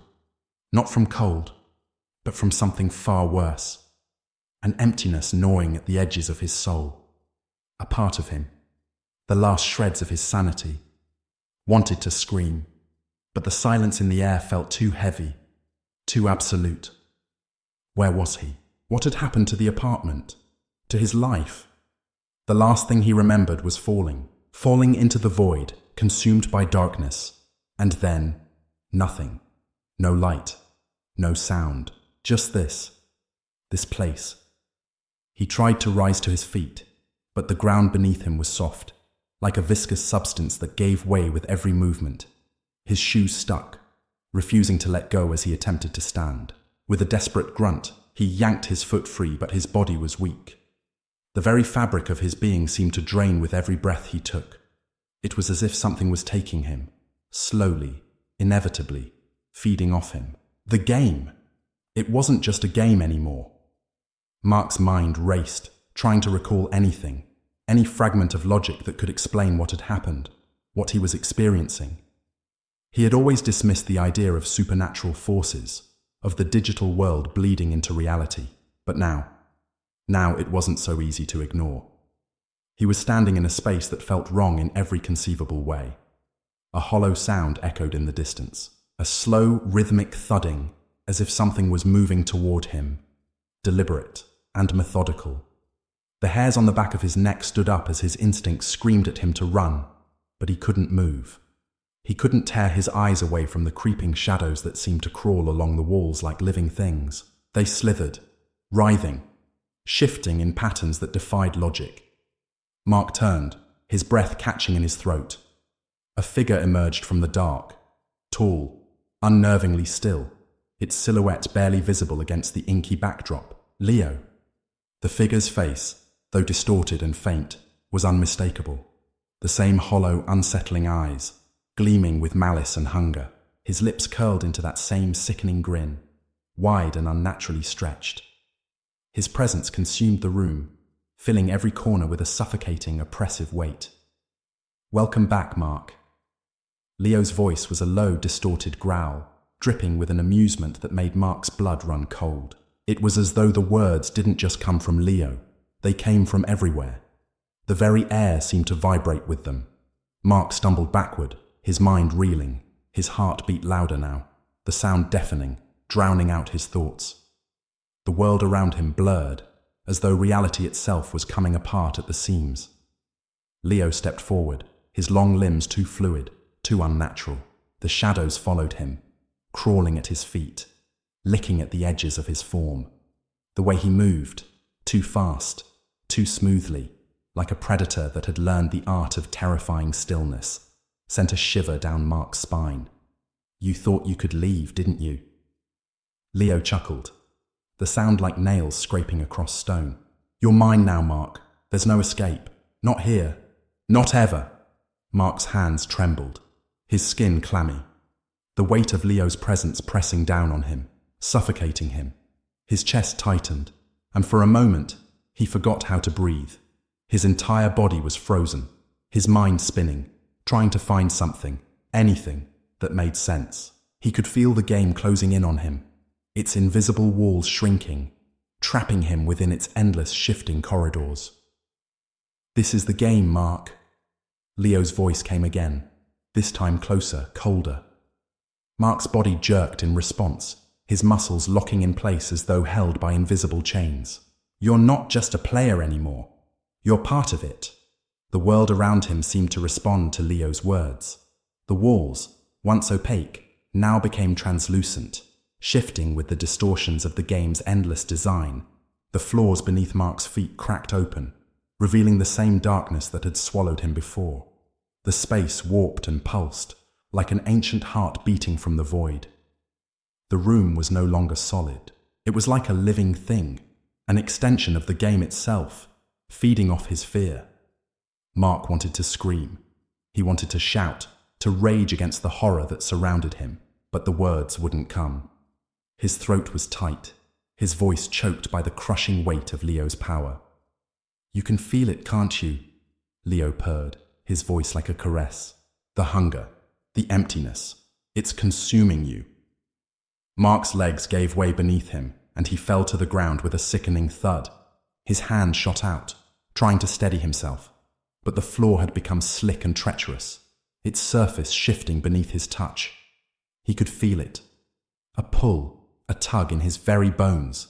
not from cold, but from something far worse. An emptiness gnawing at the edges of his soul. A part of him, the last shreds of his sanity, wanted to scream, but the silence in the air felt too heavy, too absolute. Where was he? What had happened to the apartment? To his life? The last thing he remembered was falling into the void, consumed by darkness. And then, nothing. No light, no sound, just this place. He tried to rise to his feet, but the ground beneath him was soft, like a viscous substance that gave way with every movement. His shoes stuck, refusing to let go as he attempted to stand. With a desperate grunt, he yanked his foot free, but his body was weak. The very fabric of his being seemed to drain with every breath he took. It was as if something was taking him, slowly, inevitably, feeding off him. The game. It wasn't just a game anymore. Mark's mind raced, trying to recall anything, any fragment of logic that could explain what had happened, what he was experiencing. He had always dismissed the idea of supernatural forces, of the digital world bleeding into reality, but now it wasn't so easy to ignore. He was standing in a space that felt wrong in every conceivable way. A hollow sound echoed in the distance, a slow, rhythmic thudding, as if something was moving toward him, deliberate and methodical. The hairs on the back of his neck stood up as his instincts screamed at him to run, but he couldn't move. He couldn't tear his eyes away from the creeping shadows that seemed to crawl along the walls like living things. They slithered, writhing, shifting in patterns that defied logic. Mark turned, his breath catching in his throat. A figure emerged from the dark, tall, unnervingly still, its silhouette barely visible against the inky backdrop. Leo. The figure's face, though distorted and faint, was unmistakable. The same hollow, unsettling eyes, gleaming with malice and hunger, his lips curled into that same sickening grin, wide and unnaturally stretched. His presence consumed the room, filling every corner with a suffocating, oppressive weight. "Welcome back, Mark." Leo's voice was a low, distorted growl, dripping with an amusement that made Mark's blood run cold. It was as though the words didn't just come from Leo, they came from everywhere. The very air seemed to vibrate with them. Mark stumbled backward, his mind reeling, his heart beat louder now, the sound deafening, drowning out his thoughts. The world around him blurred, as though reality itself was coming apart at the seams. Leo stepped forward, his long limbs too fluid, too unnatural. The shadows followed him, crawling at his feet, licking at the edges of his form. The way he moved, too fast, too smoothly, like a predator that had learned the art of terrifying stillness, sent a shiver down Mark's spine. "You thought you could leave, didn't you?" Leo chuckled, the sound like nails scraping across stone. "You're mine now, Mark. There's no escape. Not here. Not ever." Mark's hands trembled, his skin clammy, the weight of Leo's presence pressing down on him, suffocating him. His chest tightened, and for a moment, he forgot how to breathe. His entire body was frozen, his mind spinning, trying to find something, anything, that made sense. He could feel the game closing in on him, its invisible walls shrinking, trapping him within its endless shifting corridors. "This is the game, Mark." Leo's voice came again, this time closer, colder. Mark's body jerked in response, his muscles locking in place as though held by invisible chains. "You're not just a player anymore. You're part of it." The world around him seemed to respond to Leo's words. The walls, once opaque, now became translucent, shifting with the distortions of the game's endless design. The floors beneath Mark's feet cracked open, revealing the same darkness that had swallowed him before. The space warped and pulsed, like an ancient heart beating from the void. The room was no longer solid. It was like a living thing, an extension of the game itself, feeding off his fear. Mark wanted to scream. He wanted to shout, to rage against the horror that surrounded him, but the words wouldn't come. His throat was tight, his voice choked by the crushing weight of Leo's power. "You can feel it, can't you?" Leo purred, his voice like a caress. "The hunger, the emptiness, it's consuming you." Mark's legs gave way beneath him, and he fell to the ground with a sickening thud. His hand shot out, trying to steady himself, but the floor had become slick and treacherous, its surface shifting beneath his touch. He could feel it. A pull, a tug in his very bones,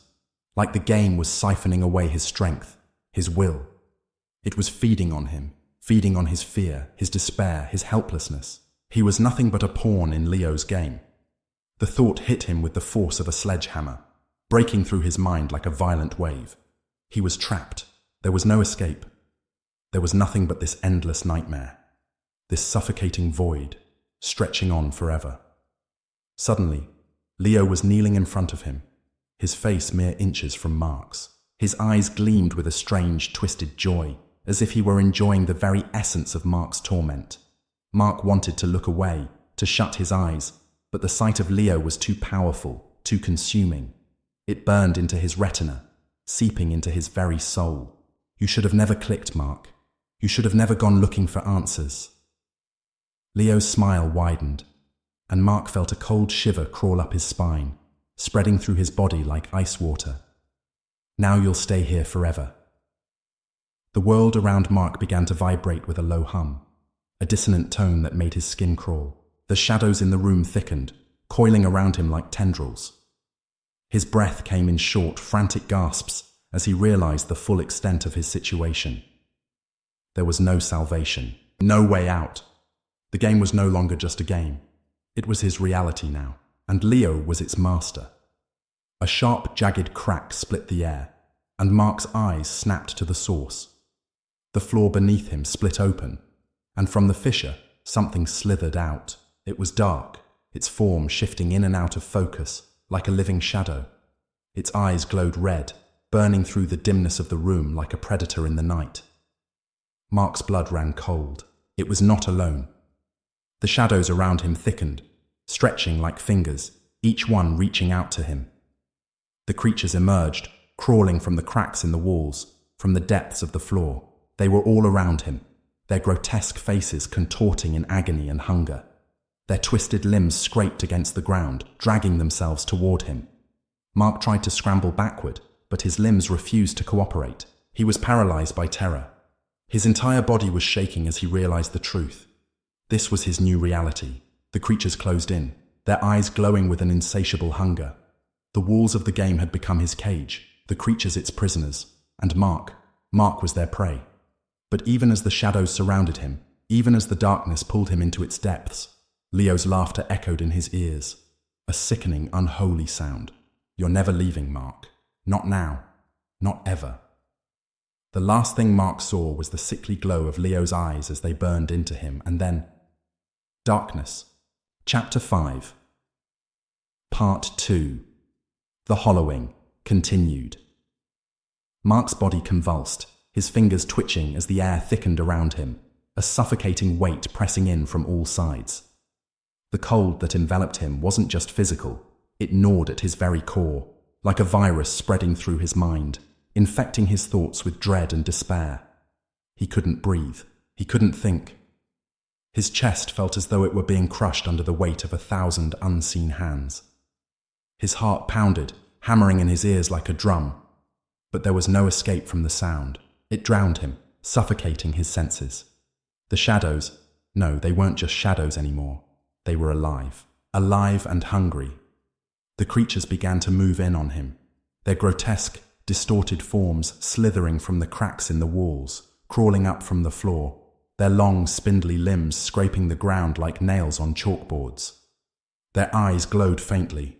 like the game was siphoning away his strength, his will. It was feeding on him, feeding on his fear, his despair, his helplessness. He was nothing but a pawn in Leo's game. The thought hit him with the force of a sledgehammer, breaking through his mind like a violent wave. He was trapped. There was no escape. There was nothing but this endless nightmare, this suffocating void, stretching on forever. Suddenly, Leo was kneeling in front of him, his face mere inches from Mark's. His eyes gleamed with a strange, twisted joy, as if he were enjoying the very essence of Mark's torment. Mark wanted to look away, to shut his eyes, but the sight of Leo was too powerful, too consuming. It burned into his retina, seeping into his very soul. You should have never clicked, Mark. You should have never gone looking for answers. Leo's smile widened, and Mark felt a cold shiver crawl up his spine, spreading through his body like ice water. Now you'll stay here forever. The world around Mark began to vibrate with a low hum, a dissonant tone that made his skin crawl. The shadows in the room thickened, coiling around him like tendrils. His breath came in short, frantic gasps as he realized the full extent of his situation. There was no salvation, no way out. The game was no longer just a game. It was his reality now, and Leo was its master. A sharp, jagged crack split the air, and Mark's eyes snapped to the source. The floor beneath him split open, and from the fissure, something slithered out. It was dark, its form shifting in and out of focus, like a living shadow. Its eyes glowed red, burning through the dimness of the room like a predator in the night. Mark's blood ran cold. It was not alone. The shadows around him thickened, stretching like fingers, each one reaching out to him. The creatures emerged, crawling from the cracks in the walls, from the depths of the floor. They were all around him, their grotesque faces contorting in agony and hunger. Their twisted limbs scraped against the ground, dragging themselves toward him. Mark tried to scramble backward, but his limbs refused to cooperate. He was paralyzed by terror. His entire body was shaking as he realized the truth. This was his new reality. The creatures closed in, their eyes glowing with an insatiable hunger. The walls of the game had become his cage, the creatures its prisoners, and Mark was their prey. But even as the shadows surrounded him, even as the darkness pulled him into its depths, Leo's laughter echoed in his ears, a sickening, unholy sound. You're never leaving, Mark. Not now. Not ever. The last thing Mark saw was the sickly glow of Leo's eyes as they burned into him, and then darkness. Chapter 5. Part 2. The Hollowing continued. Mark's body convulsed, his fingers twitching as the air thickened around him, a suffocating weight pressing in from all sides. The cold that enveloped him wasn't just physical, it gnawed at his very core, like a virus spreading through his mind, infecting his thoughts with dread and despair. He couldn't breathe, he couldn't think. His chest felt as though it were being crushed under the weight of 1,000 unseen hands. His heart pounded, hammering in his ears like a drum, but there was no escape from the sound. It drowned him, suffocating his senses. The shadows, no, they weren't just shadows anymore. They were alive, alive and hungry. The creatures began to move in on him, their grotesque, distorted forms slithering from the cracks in the walls, crawling up from the floor, their long, spindly limbs scraping the ground like nails on chalkboards. Their eyes glowed faintly,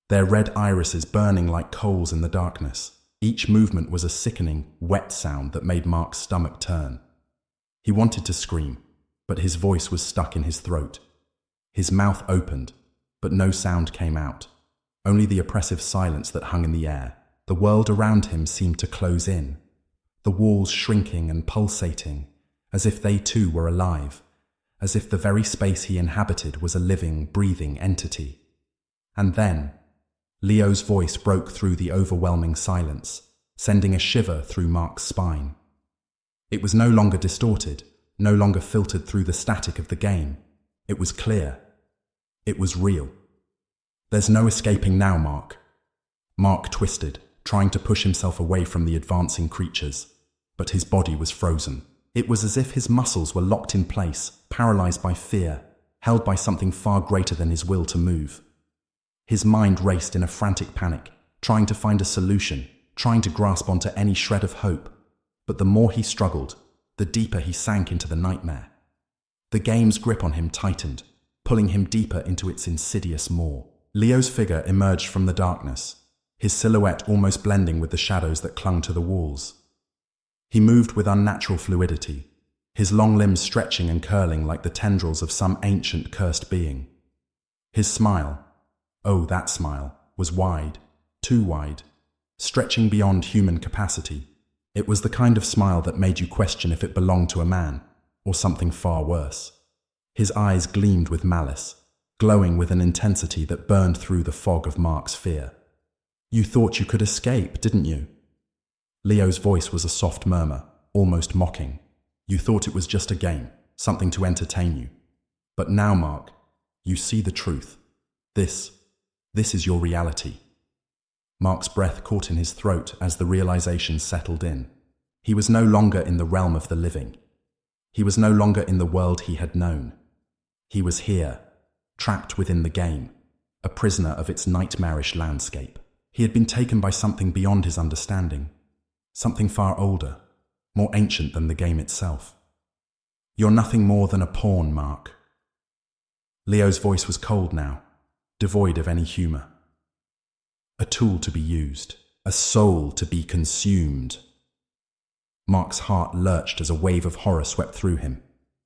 their red irises burning like coals in the darkness. Each movement was a sickening, wet sound that made Mark's stomach turn. He wanted to scream, but his voice was stuck in his throat. His mouth opened, but no sound came out, only the oppressive silence that hung in the air. The world around him seemed to close in, the walls shrinking and pulsating, as if they too were alive, as if the very space he inhabited was a living, breathing entity. And then Leo's voice broke through the overwhelming silence, sending a shiver through Mark's spine. It was no longer distorted, no longer filtered through the static of the game. It was clear. It was real. There's no escaping now, Mark. Mark twisted, trying to push himself away from the advancing creatures, but his body was frozen. It was as if his muscles were locked in place, paralyzed by fear, held by something far greater than his will to move. His mind raced in a frantic panic, trying to find a solution, trying to grasp onto any shred of hope. But the more he struggled, the deeper he sank into the nightmare. The game's grip on him tightened, pulling him deeper into its insidious maw. Leo's figure emerged from the darkness, his silhouette almost blending with the shadows that clung to the walls. He moved with unnatural fluidity, his long limbs stretching and curling like the tendrils of some ancient cursed being. His smile, oh, that smile, was wide, too wide, stretching beyond human capacity. It was the kind of smile that made you question if it belonged to a man, or something far worse. His eyes gleamed with malice, glowing with an intensity that burned through the fog of Mark's fear. "You thought you could escape, didn't you?" Leo's voice was a soft murmur, almost mocking. "You thought it was just a game, something to entertain you. But now, Mark, you see the truth. This is your reality." Mark's breath caught in his throat as the realization settled in. He was no longer in the realm of the living. He was no longer in the world he had known. He was here, trapped within the game, a prisoner of its nightmarish landscape. He had been taken by something beyond his understanding, something far older, more ancient than the game itself. "You're nothing more than a pawn, Mark." Leo's voice was cold now, devoid of any humor. "A tool to be used, a soul to be consumed." Mark's heart lurched as a wave of horror swept through him.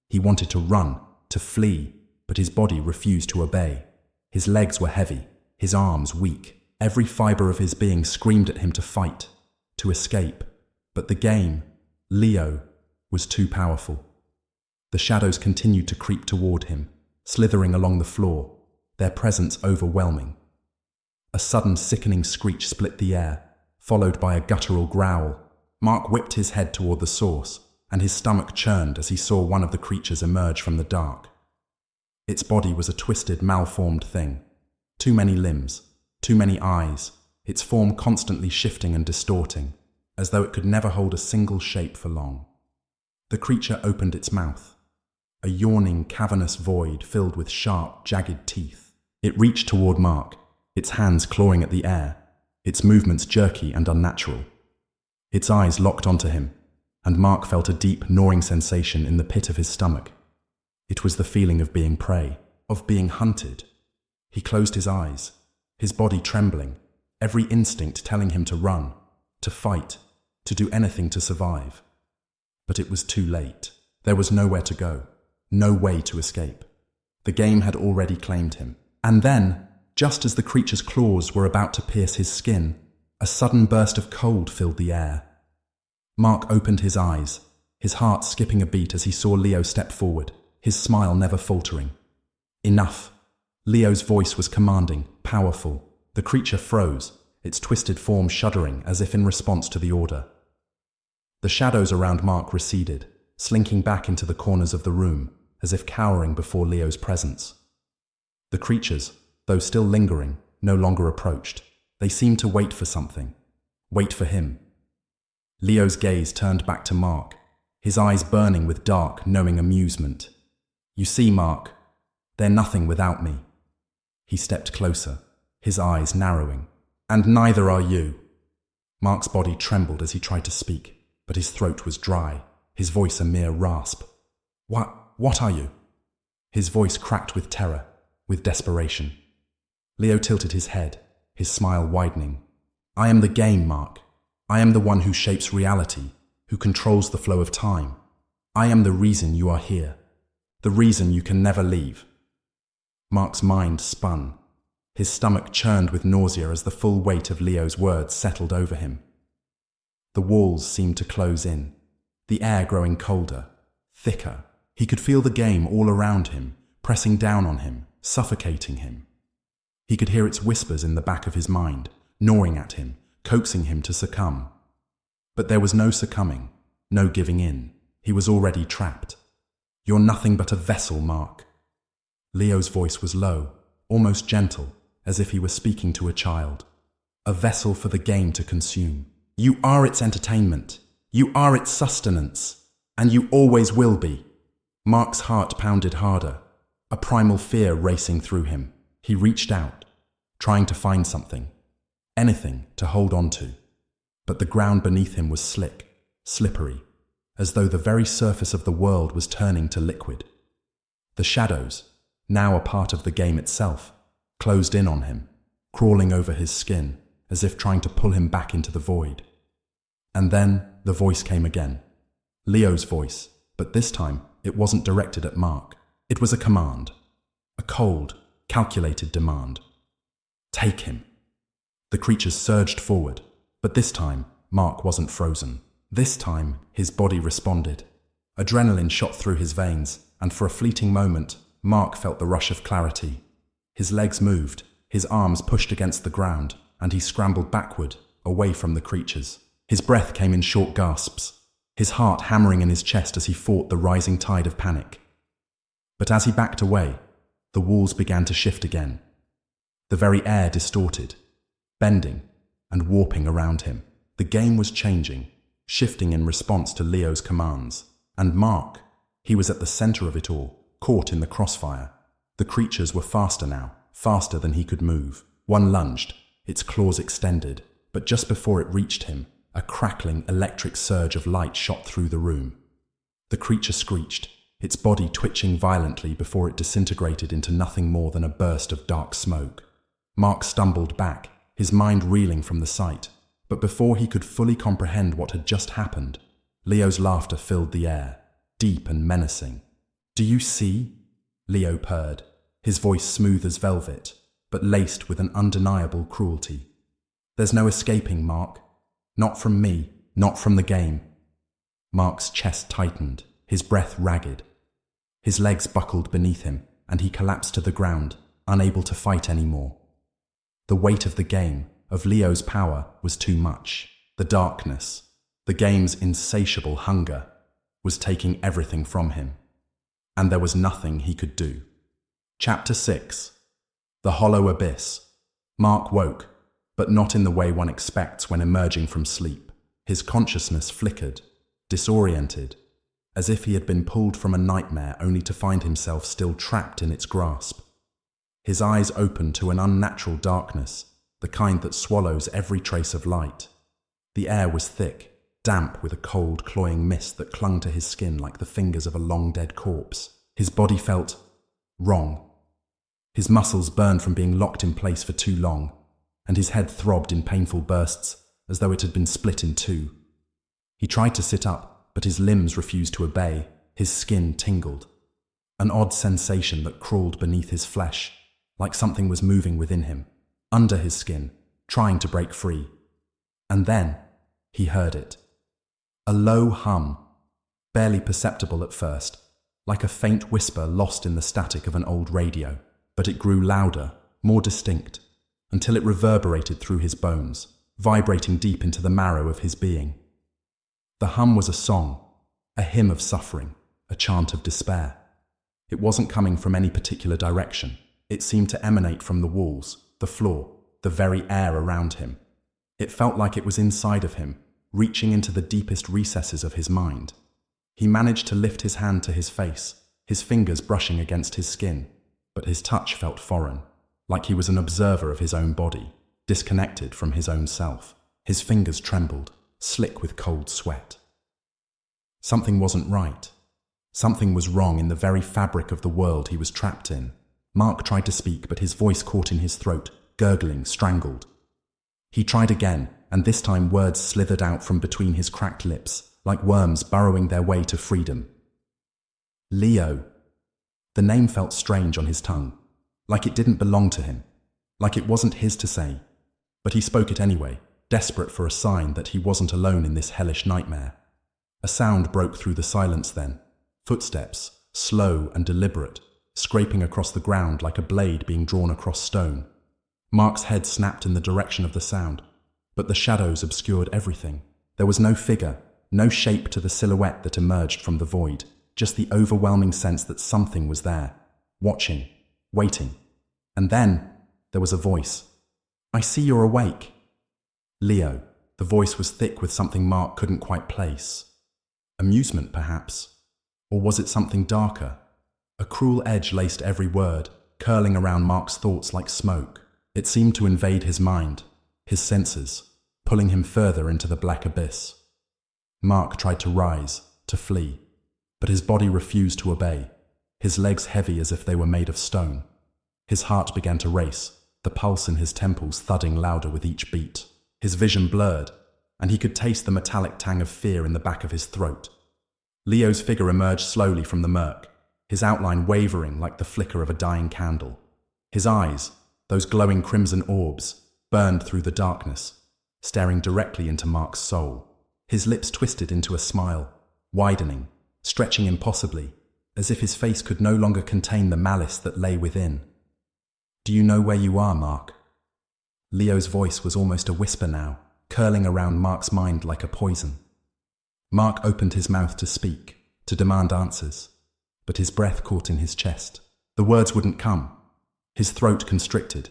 He wanted to run, to flee, but his body refused to obey. His legs were heavy, his arms weak. Every fiber of his being screamed at him to fight, to escape. But the game, Leo, was too powerful. The shadows continued to creep toward him, slithering along the floor, their presence overwhelming. A sudden sickening screech split the air, followed by a guttural growl. Mark whipped his head toward the source, and his stomach churned as he saw one of the creatures emerge from the dark. Its body was a twisted, malformed thing. Too many limbs, too many eyes, its form constantly shifting and distorting, as though it could never hold a single shape for long. The creature opened its mouth, a yawning, cavernous void filled with sharp, jagged teeth. It reached toward Mark, its hands clawing at the air, its movements jerky and unnatural. Its eyes locked onto him, and Mark felt a deep, gnawing sensation in the pit of his stomach. It was the feeling of being prey, of being hunted. He closed his eyes, his body trembling, every instinct telling him to run, to fight, to do anything to survive. But it was too late. There was nowhere to go, no way to escape. The game had already claimed him. And then, just as the creature's claws were about to pierce his skin, a sudden burst of cold filled the air. Mark opened his eyes, his heart skipping a beat as he saw Leo step forward, his smile never faltering. "Enough." Leo's voice was commanding, powerful. The creature froze, its twisted form shuddering as if in response to the order. The shadows around Mark receded, slinking back into the corners of the room, as if cowering before Leo's presence. The creatures, though still lingering, no longer approached. They seemed to wait for something, wait for him. Leo's gaze turned back to Mark, his eyes burning with dark, knowing amusement. "You see, Mark, they're nothing without me." He stepped closer, his eyes narrowing. "And neither are you." Mark's body trembled as he tried to speak, but his throat was dry, his voice a mere rasp. What are you?" His voice cracked with terror, with desperation. Leo tilted his head, his smile widening. "I am the game, Mark. I am the one who shapes reality, who controls the flow of time. I am the reason you are here, the reason you can never leave." Mark's mind spun. His stomach churned with nausea as the full weight of Leo's words settled over him. The walls seemed to close in, the air growing colder, thicker. He could feel the game all around him, pressing down on him, suffocating him. He could hear its whispers in the back of his mind, gnawing at him, coaxing him to succumb. But there was no succumbing, no giving in. He was already trapped. "You're nothing but a vessel, Mark." Leo's voice was low, almost gentle, as if he were speaking to a child. "A vessel for the game to consume. You are its entertainment. You are its sustenance. And you always will be." Mark's heart pounded harder, a primal fear racing through him. He reached out, trying to find something, anything to hold on to. But the ground beneath him was slick, slippery, as though the very surface of the world was turning to liquid. The shadows, now a part of the game itself, closed in on him, crawling over his skin, as if trying to pull him back into the void. And then the voice came again. Leo's voice, but this time it wasn't directed at Mark. It was a command, a cold, calculated demand. "Take him." The creatures surged forward, but this time Mark wasn't frozen. This time his body responded. Adrenaline shot through his veins, and for a fleeting moment, Mark felt the rush of clarity. His legs moved, his arms pushed against the ground, and he scrambled backward, away from the creatures. His breath came in short gasps, his heart hammering in his chest as he fought the rising tide of panic. But as he backed away, the walls began to shift again. The very air distorted, bending and warping around him. The game was changing, shifting in response to Leo's commands. And Mark, he was at the center of it all, caught in the crossfire. The creatures were faster now, faster than he could move. One lunged, its claws extended, but just before it reached him, a crackling electric surge of light shot through the room. The creature screeched, its body twitching violently before it disintegrated into nothing more than a burst of dark smoke. Mark stumbled back, his mind reeling from the sight. But before he could fully comprehend what had just happened, Leo's laughter filled the air, deep and menacing. "Do you see?" Leo purred, his voice smooth as velvet, but laced with an undeniable cruelty. "There's no escaping, Mark. Not from me, not from the game." Mark's chest tightened, his breath ragged. His legs buckled beneath him, and he collapsed to the ground, unable to fight anymore. The weight of the game, of Leo's power, was too much. The darkness, the game's insatiable hunger, was taking everything from him. And there was nothing he could do. Chapter 6. The Hollow Abyss. Mark woke, but not in the way one expects when emerging from sleep. His consciousness flickered, disoriented, as if he had been pulled from a nightmare only to find himself still trapped in its grasp. His eyes opened to an unnatural darkness, the kind that swallows every trace of light. The air was thick, damp with a cold, cloying mist that clung to his skin like the fingers of a long-dead corpse. His body felt wrong. His muscles burned from being locked in place for too long, and his head throbbed in painful bursts, as though it had been split in two. He tried to sit up, but his limbs refused to obey. His skin tingled. An odd sensation that crawled beneath his flesh, like something was moving within him, under his skin, trying to break free. And then he heard it. A low hum, barely perceptible at first, like a faint whisper lost in the static of an old radio. But it grew louder, more distinct, until it reverberated through his bones, vibrating deep into the marrow of his being. The hum was a song, a hymn of suffering, a chant of despair. It wasn't coming from any particular direction. It seemed to emanate from the walls, the floor, the very air around him. It felt like it was inside of him, reaching into the deepest recesses of his mind. He managed to lift his hand to his face, his fingers brushing against his skin, but his touch felt foreign, like he was an observer of his own body, disconnected from his own self. His fingers trembled, slick with cold sweat. Something wasn't right. Something was wrong in the very fabric of the world he was trapped in. Mark tried to speak, but his voice caught in his throat, gurgling, strangled. He tried again, and this time words slithered out from between his cracked lips, like worms burrowing their way to freedom. Leo. The name felt strange on his tongue, like it didn't belong to him, like it wasn't his to say. But he spoke it anyway, desperate for a sign that he wasn't alone in this hellish nightmare. A sound broke through the silence then. Footsteps, slow and deliberate, scraping across the ground like a blade being drawn across stone. Mark's head snapped in the direction of the sound, but the shadows obscured everything. There was no figure, no shape to the silhouette that emerged from the void, just the overwhelming sense that something was there, watching, waiting. And then there was a voice. "I see you're awake." Leo. The voice was thick with something Mark couldn't quite place. Amusement, perhaps? Or was it something darker? A cruel edge laced every word, curling around Mark's thoughts like smoke. It seemed to invade his mind, his senses, pulling him further into the black abyss. Mark tried to rise, to flee, but his body refused to obey, his legs heavy as if they were made of stone. His heart began to race, the pulse in his temples thudding louder with each beat. His vision blurred, and he could taste the metallic tang of fear in the back of his throat. Leo's figure emerged slowly from the murk, his outline wavering like the flicker of a dying candle. His eyes, those glowing crimson orbs, burned through the darkness, staring directly into Mark's soul. His lips twisted into a smile, widening, stretching impossibly, as if his face could no longer contain the malice that lay within. "Do you know where you are, Mark?" Leo's voice was almost a whisper now, curling around Mark's mind like a poison. Mark opened his mouth to speak, to demand answers, but his breath caught in his chest. The words wouldn't come. His throat constricted,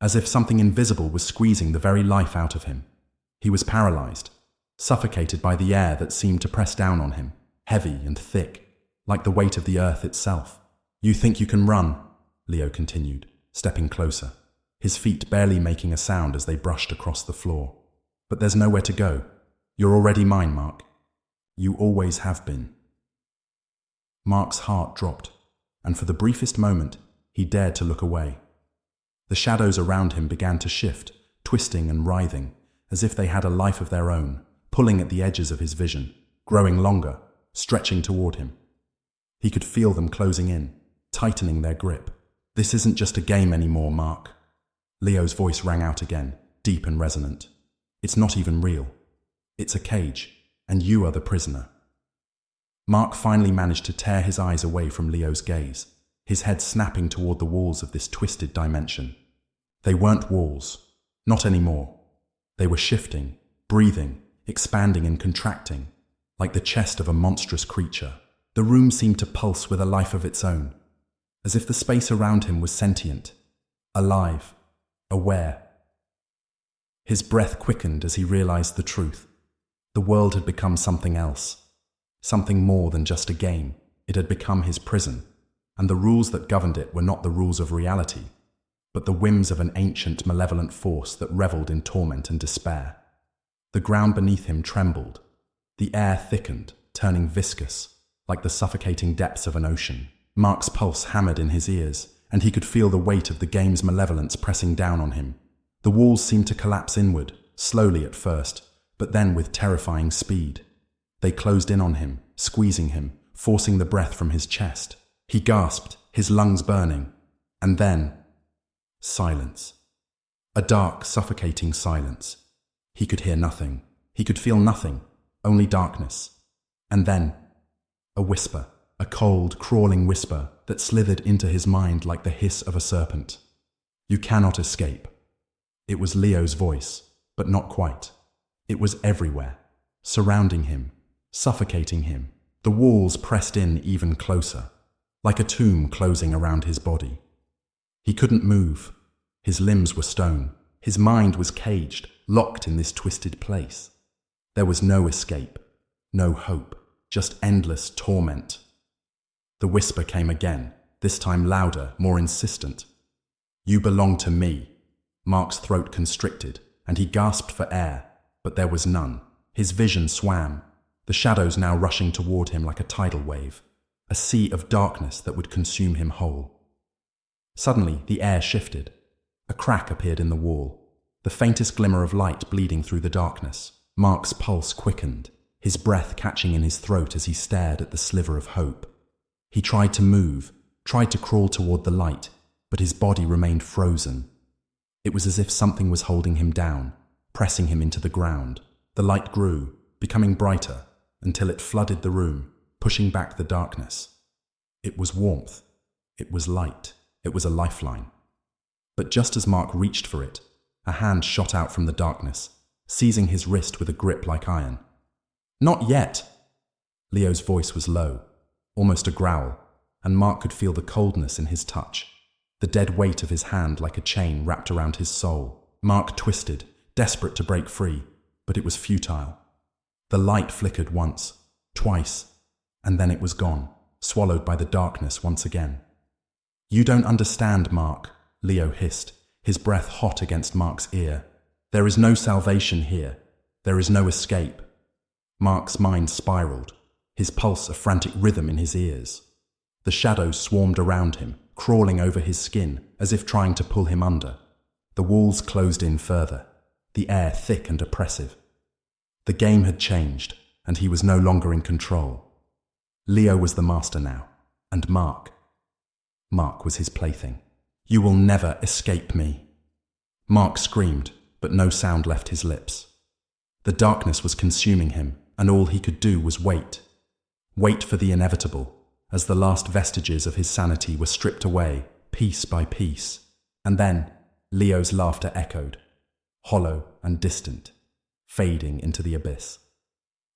as if something invisible was squeezing the very life out of him. He was paralyzed, suffocated by the air that seemed to press down on him, heavy and thick, like the weight of the earth itself. "You think you can run?" Leo continued, stepping closer, his feet barely making a sound as they brushed across the floor. "But there's nowhere to go. You're already mine, Mark. You always have been." Mark's heart dropped, and for the briefest moment, he dared to look away. The shadows around him began to shift, twisting and writhing, as if they had a life of their own, pulling at the edges of his vision, growing longer, stretching toward him. He could feel them closing in, tightening their grip. "This isn't just a game anymore, Mark." Leo's voice rang out again, deep and resonant. "It's not even real. It's a cage, and you are the prisoner." Mark finally managed to tear his eyes away from Leo's gaze, his head snapping toward the walls of this twisted dimension. They weren't walls. Not anymore. They were shifting, breathing, expanding and contracting, like the chest of a monstrous creature. The room seemed to pulse with a life of its own, as if the space around him was sentient, alive, aware. His breath quickened as he realized the truth. The world had become something else, something more than just a game. It had become his prison, and the rules that governed it were not the rules of reality, but the whims of an ancient, malevolent force that reveled in torment and despair. The ground beneath him trembled. The air thickened, turning viscous, like the suffocating depths of an ocean. Mark's pulse hammered in his ears, and he could feel the weight of the game's malevolence pressing down on him. The walls seemed to collapse inward, slowly at first, but then with terrifying speed. They closed in on him, squeezing him, forcing the breath from his chest. He gasped, his lungs burning. And then, silence. A dark, suffocating silence. He could hear nothing. He could feel nothing, only darkness. And then, a whisper, a cold, crawling whisper that slithered into his mind like the hiss of a serpent. "You cannot escape." It was Leo's voice, but not quite. It was everywhere, surrounding him, suffocating him. The walls pressed in even closer, like a tomb closing around his body. He couldn't move. His limbs were stone. His mind was caged, locked in this twisted place. There was no escape, no hope, just endless torment. The whisper came again, this time louder, more insistent. "You belong to me." Mark's throat constricted, and he gasped for air, but there was none. His vision swam, the shadows now rushing toward him like a tidal wave, a sea of darkness that would consume him whole. Suddenly, the air shifted. A crack appeared in the wall, the faintest glimmer of light bleeding through the darkness. Mark's pulse quickened, his breath catching in his throat as he stared at the sliver of hope. He tried to move, tried to crawl toward the light, but his body remained frozen. It was as if something was holding him down, pressing him into the ground. The light grew, becoming brighter, until it flooded the room, pushing back the darkness. It was warmth. It was light. It was a lifeline. But just as Mark reached for it, a hand shot out from the darkness, seizing his wrist with a grip like iron. "Not yet!" Leo's voice was low, almost a growl, and Mark could feel the coldness in his touch, the dead weight of his hand like a chain wrapped around his soul. Mark twisted, desperate to break free, but it was futile. The light flickered once, twice, and then it was gone, swallowed by the darkness once again. "You don't understand, Mark," Leo hissed, his breath hot against Mark's ear. "There is no salvation here. There is no escape." Mark's mind spiraled, his pulse a frantic rhythm in his ears. The shadows swarmed around him, crawling over his skin, as if trying to pull him under. The walls closed in further, the air thick and oppressive. The game had changed, and he was no longer in control. Leo was the master now, and Mark was his plaything. "You will never escape me." Mark screamed, but no sound left his lips. The darkness was consuming him, and all he could do was wait. Wait for the inevitable, as the last vestiges of his sanity were stripped away, piece by piece. And then Leo's laughter echoed, hollow and distant, fading into the abyss.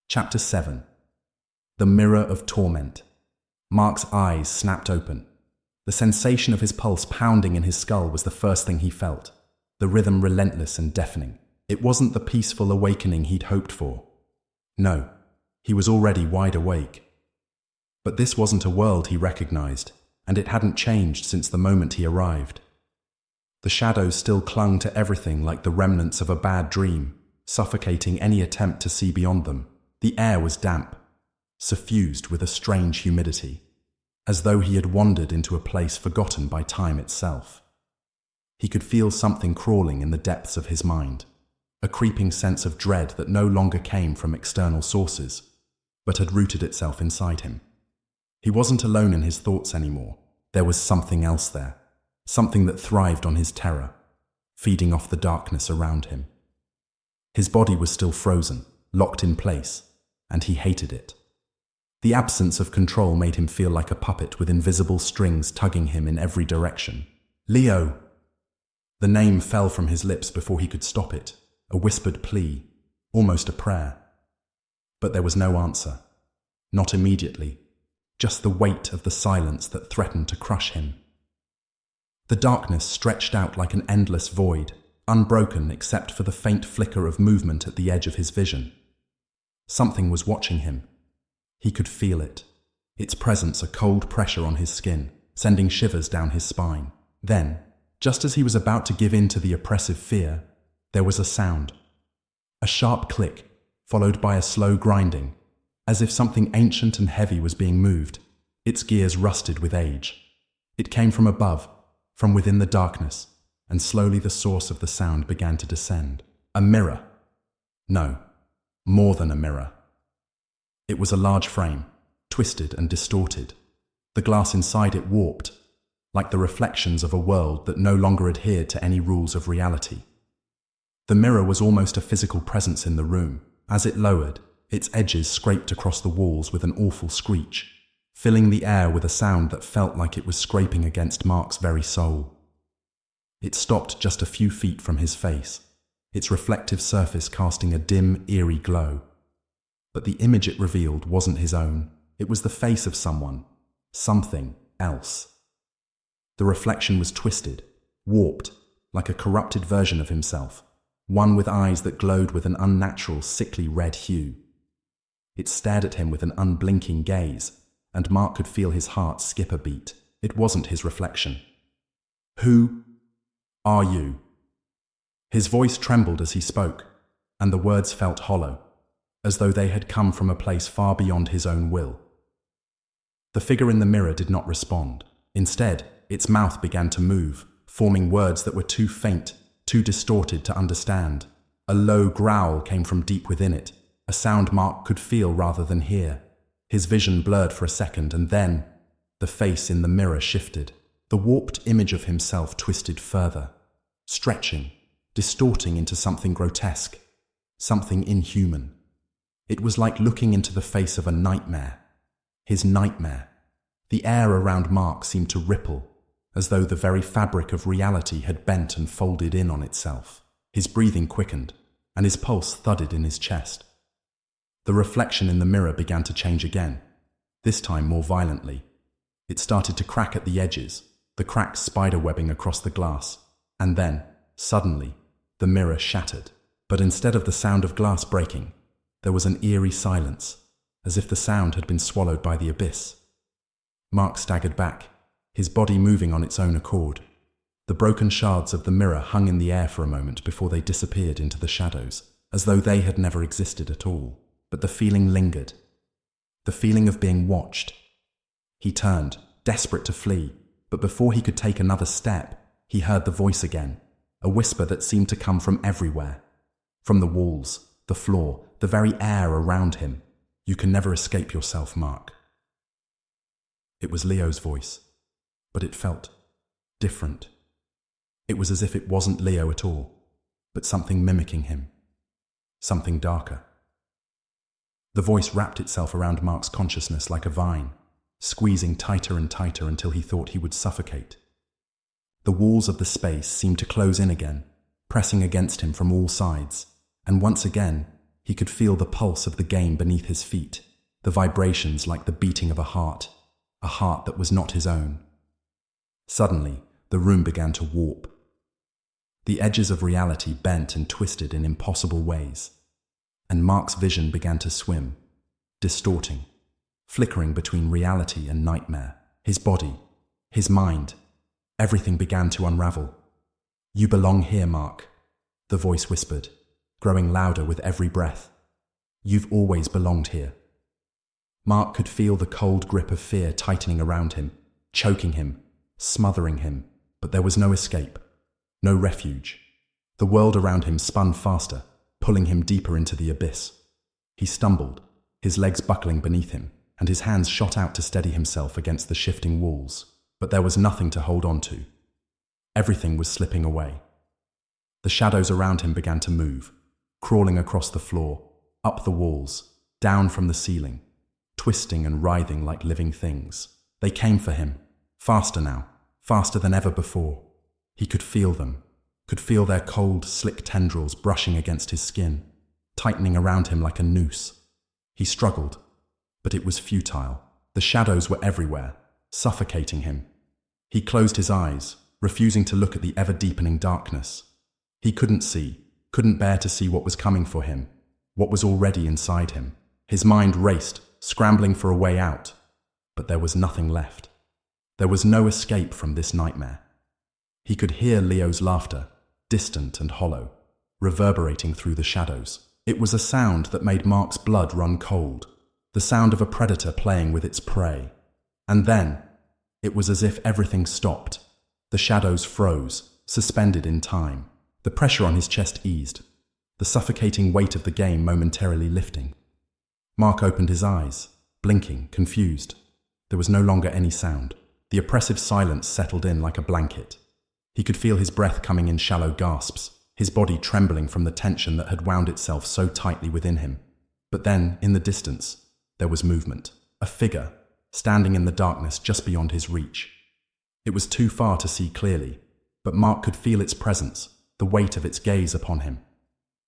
Chapter 7. The Mirror of Torment. Mark's eyes snapped open. The sensation of his pulse pounding in his skull was the first thing he felt, the rhythm relentless and deafening. It wasn't the peaceful awakening he'd hoped for. No, he was already wide awake. But this wasn't a world he recognized, and it hadn't changed since the moment he arrived. The shadows still clung to everything like the remnants of a bad dream, suffocating any attempt to see beyond them. The air was damp, suffused with a strange humidity, as though he had wandered into a place forgotten by time itself. He could feel something crawling in the depths of his mind, a creeping sense of dread that no longer came from external sources, but had rooted itself inside him. He wasn't alone in his thoughts anymore. There was something else there, something that thrived on his terror, feeding off the darkness around him. His body was still frozen, locked in place, and he hated it. The absence of control made him feel like a puppet with invisible strings tugging him in every direction. Leo! The name fell from his lips before he could stop it, a whispered plea, almost a prayer. But there was no answer. Not immediately, just the weight of the silence that threatened to crush him. The darkness stretched out like an endless void, unbroken except for the faint flicker of movement at the edge of his vision. Something was watching him. He could feel it, its presence a cold pressure on his skin, sending shivers down his spine. Then, just as he was about to give in to the oppressive fear, there was a sound. A sharp click, followed by a slow grinding, as if something ancient and heavy was being moved, its gears rusted with age. It came from above, from within the darkness, and slowly the source of the sound began to descend. A mirror. No, more than a mirror. It was a large frame, twisted and distorted. The glass inside it warped, like the reflections of a world that no longer adhered to any rules of reality. The mirror was almost a physical presence in the room. As it lowered, its edges scraped across the walls with an awful screech, filling the air with a sound that felt like it was scraping against Mark's very soul. It stopped just a few feet from his face, its reflective surface casting a dim, eerie glow. But the image it revealed wasn't his own. It was the face of someone, something else. The reflection was twisted, warped, like a corrupted version of himself, one with eyes that glowed with an unnatural, sickly red hue. It stared at him with an unblinking gaze, and Mark could feel his heart skip a beat. It wasn't his reflection. "Who are you?" His voice trembled as he spoke, and the words felt hollow, as though they had come from a place far beyond his own will. The figure in the mirror did not respond. Instead, its mouth began to move, forming words that were too faint, too distorted to understand. A low growl came from deep within it, a sound Mark could feel rather than hear. His vision blurred for a second, and then the face in the mirror shifted. The warped image of himself twisted further, stretching, distorting into something grotesque, something inhuman. It was like looking into the face of a nightmare. His nightmare. The air around Mark seemed to ripple, as though the very fabric of reality had bent and folded in on itself. His breathing quickened, and his pulse thudded in his chest. The reflection in the mirror began to change again, this time more violently. It started to crack at the edges, the cracks spiderwebbing across the glass, and then, suddenly, the mirror shattered. But instead of the sound of glass breaking, there was an eerie silence, as if the sound had been swallowed by the abyss. Mark staggered back, his body moving on its own accord. The broken shards of the mirror hung in the air for a moment before they disappeared into the shadows, as though they had never existed at all. But the feeling lingered. The feeling of being watched. He turned, desperate to flee, but before he could take another step, he heard the voice again, a whisper that seemed to come from everywhere. From the walls, the floor, the very air around him. "You can never escape yourself, Mark." It was Leo's voice, but it felt different. It was as if it wasn't Leo at all, but something mimicking him. Something darker. The voice wrapped itself around Mark's consciousness like a vine, squeezing tighter and tighter until he thought he would suffocate. The walls of the space seemed to close in again, pressing against him from all sides, and once again, he could feel the pulse of the game beneath his feet, the vibrations like the beating of a heart that was not his own. Suddenly, the room began to warp. The edges of reality bent and twisted in impossible ways, and Mark's vision began to swim, distorting, flickering between reality and nightmare. His body, his mind, everything began to unravel. "You belong here, Mark," the voice whispered, growing louder with every breath. "You've always belonged here." Mark could feel the cold grip of fear tightening around him, choking him, smothering him, but there was no escape, no refuge. The world around him spun faster, pulling him deeper into the abyss. He stumbled, his legs buckling beneath him, and his hands shot out to steady himself against the shifting walls, but there was nothing to hold on to. Everything was slipping away. The shadows around him began to move, crawling across the floor, up the walls, down from the ceiling, twisting and writhing like living things. They came for him, faster now, faster than ever before. He could feel them, could feel their cold, slick tendrils brushing against his skin, tightening around him like a noose. He struggled, but it was futile. The shadows were everywhere, suffocating him. He closed his eyes, refusing to look at the ever-deepening darkness. He couldn't see, couldn't bear to see what was coming for him, what was already inside him. His mind raced, scrambling for a way out, but there was nothing left. There was no escape from this nightmare. He could hear Leo's laughter, distant and hollow, reverberating through the shadows. It was a sound that made Mark's blood run cold, the sound of a predator playing with its prey. And then, it was as if everything stopped. The shadows froze, suspended in time. The pressure on his chest eased, the suffocating weight of the game momentarily lifting. Mark opened his eyes, blinking, confused. There was no longer any sound. The oppressive silence settled in like a blanket. He could feel his breath coming in shallow gasps, his body trembling from the tension that had wound itself so tightly within him. But then, in the distance, there was movement. A figure, standing in the darkness just beyond his reach. It was too far to see clearly, but Mark could feel its presence, the weight of its gaze upon him.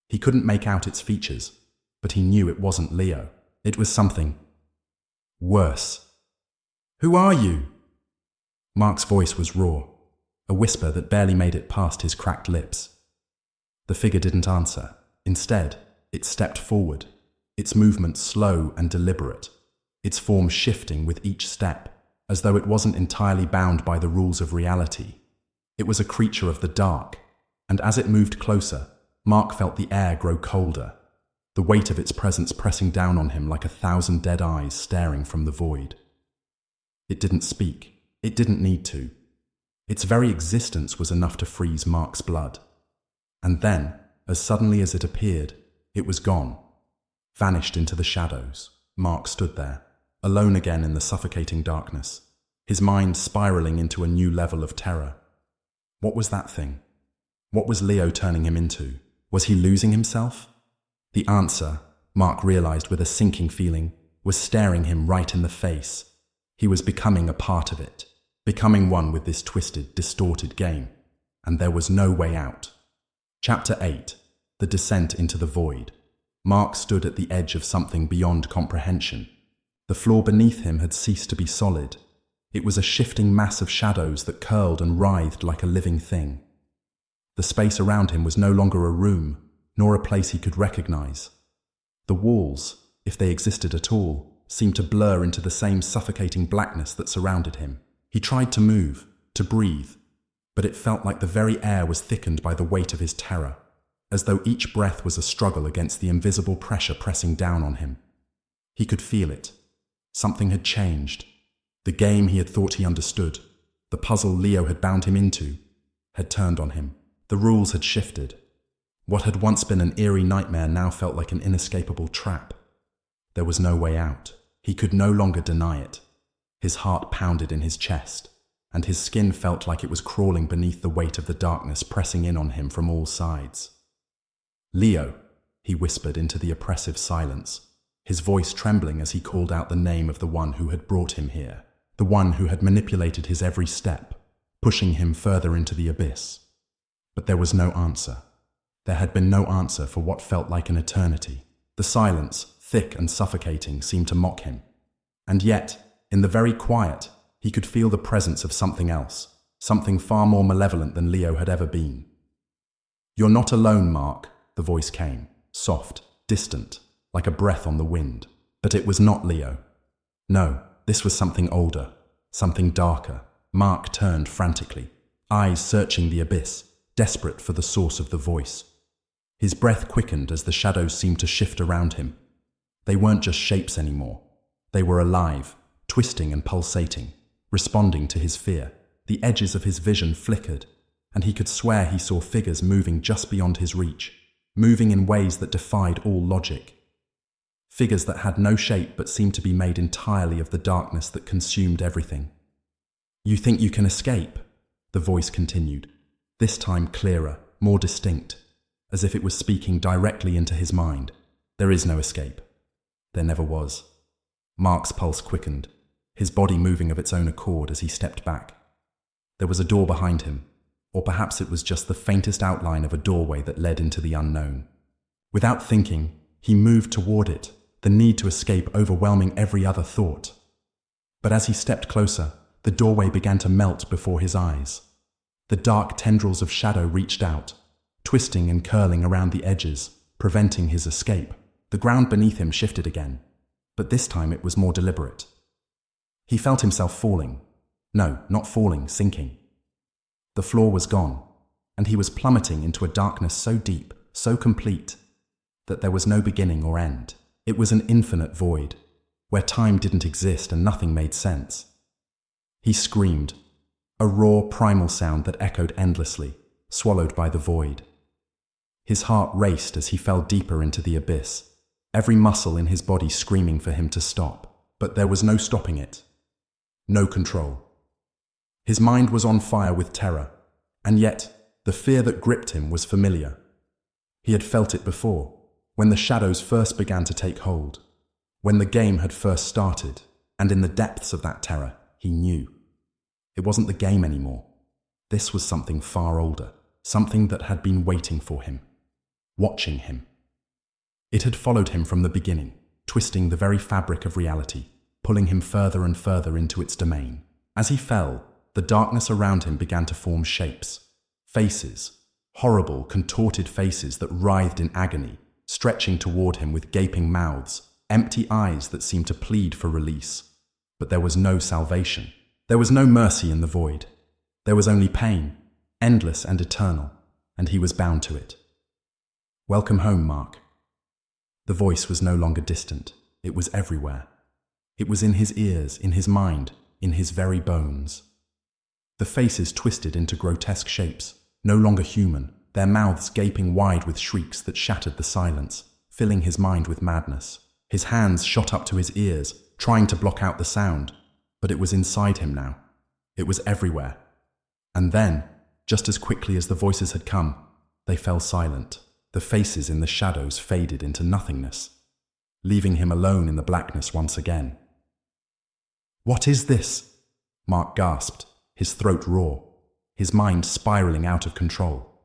He couldn't make out its features, but he knew it wasn't Leo. It was something worse. "Who are you?" Mark's voice was raw, a whisper that barely made it past his cracked lips. The figure didn't answer. Instead, it stepped forward, its movement slow and deliberate, its form shifting with each step, as though it wasn't entirely bound by the rules of reality. It was a creature of the dark, and as it moved closer, Mark felt the air grow colder, the weight of its presence pressing down on him like 1,000 dead eyes staring from the void. It didn't speak. It didn't need to. Its very existence was enough to freeze Mark's blood. And then, as suddenly as it appeared, it was gone, vanished into the shadows. Mark stood there, alone again in the suffocating darkness, his mind spiraling into a new level of terror. What was that thing? What was Leo turning him into? Was he losing himself? The answer, Mark realized with a sinking feeling, was staring him right in the face. He was becoming a part of it, becoming one with this twisted, distorted game, and there was no way out. Chapter 8. The Descent into the Void. Mark stood at the edge of something beyond comprehension. The floor beneath him had ceased to be solid. It was a shifting mass of shadows that curled and writhed like a living thing. The space around him was no longer a room, nor a place he could recognize. The walls, if they existed at all, seemed to blur into the same suffocating blackness that surrounded him. He tried to move, to breathe, but it felt like the very air was thickened by the weight of his terror, as though each breath was a struggle against the invisible pressure pressing down on him. He could feel it. Something had changed. The game he had thought he understood, the puzzle Leo had bound him into, had turned on him. The rules had shifted. What had once been an eerie nightmare now felt like an inescapable trap. There was no way out. He could no longer deny it. His heart pounded in his chest, and his skin felt like it was crawling beneath the weight of the darkness pressing in on him from all sides. "Leo," he whispered into the oppressive silence. his voice trembling as he called out the name of the one who had brought him here, the one who had manipulated his every step, pushing him further into the abyss. But there was no answer. There had been no answer for what felt like an eternity. The silence, thick and suffocating, seemed to mock him. And yet, in the very quiet, he could feel the presence of something else, something far more malevolent than Leo had ever been. "You're not alone, Mark," the voice came, soft, distant, like a breath on the wind. But it was not Leo. No, this was something older, something darker. Mark turned frantically, eyes searching the abyss, desperate for the source of the voice. His breath quickened as the shadows seemed to shift around him. They weren't just shapes anymore. They were alive, twisting and pulsating, responding to his fear. The edges of his vision flickered, and he could swear he saw figures moving just beyond his reach, moving in ways that defied all logic. Figures that had no shape but seemed to be made entirely of the darkness that consumed everything. "You think you can escape?" the voice continued, this time clearer, more distinct, as if it was speaking directly into his mind. "There is no escape. There never was." Mark's pulse quickened, his body moving of its own accord as he stepped back. There was a door behind him, or perhaps it was just the faintest outline of a doorway that led into the unknown. Without thinking, he moved toward it, the need to escape overwhelming every other thought. But as he stepped closer, the doorway began to melt before his eyes. The dark tendrils of shadow reached out, twisting and curling around the edges, preventing his escape. The ground beneath him shifted again, but this time it was more deliberate. He felt himself falling. No, not falling, sinking. The floor was gone, and he was plummeting into a darkness so deep, so complete, that there was no beginning or end. It was an infinite void, where time didn't exist and nothing made sense. He screamed, a raw, primal sound that echoed endlessly, swallowed by the void. His heart raced as he fell deeper into the abyss, every muscle in his body screaming for him to stop. But there was no stopping it. No control. His mind was on fire with terror, and yet the fear that gripped him was familiar. He had felt it before, when the shadows first began to take hold, when the game had first started, and in the depths of that terror, he knew. It wasn't the game anymore. This was something far older, something that had been waiting for him, watching him. It had followed him from the beginning, twisting the very fabric of reality, pulling him further and further into its domain. As he fell, the darkness around him began to form shapes, faces, horrible, contorted faces that writhed in agony, stretching toward him with gaping mouths, empty eyes that seemed to plead for release. But there was no salvation. There was no mercy in the void. There was only pain, endless and eternal, and he was bound to it. "Welcome home, Mark." The voice was no longer distant. It was everywhere. It was in his ears, in his mind, in his very bones. The faces twisted into grotesque shapes, no longer human, their mouths gaping wide with shrieks that shattered the silence, filling his mind with madness. His hands shot up to his ears, trying to block out the sound, but it was inside him now. It was everywhere. And then, just as quickly as the voices had come, they fell silent. The faces in the shadows faded into nothingness, leaving him alone in the blackness once again. "What is this?" Mark gasped, his throat raw, his mind spiraling out of control.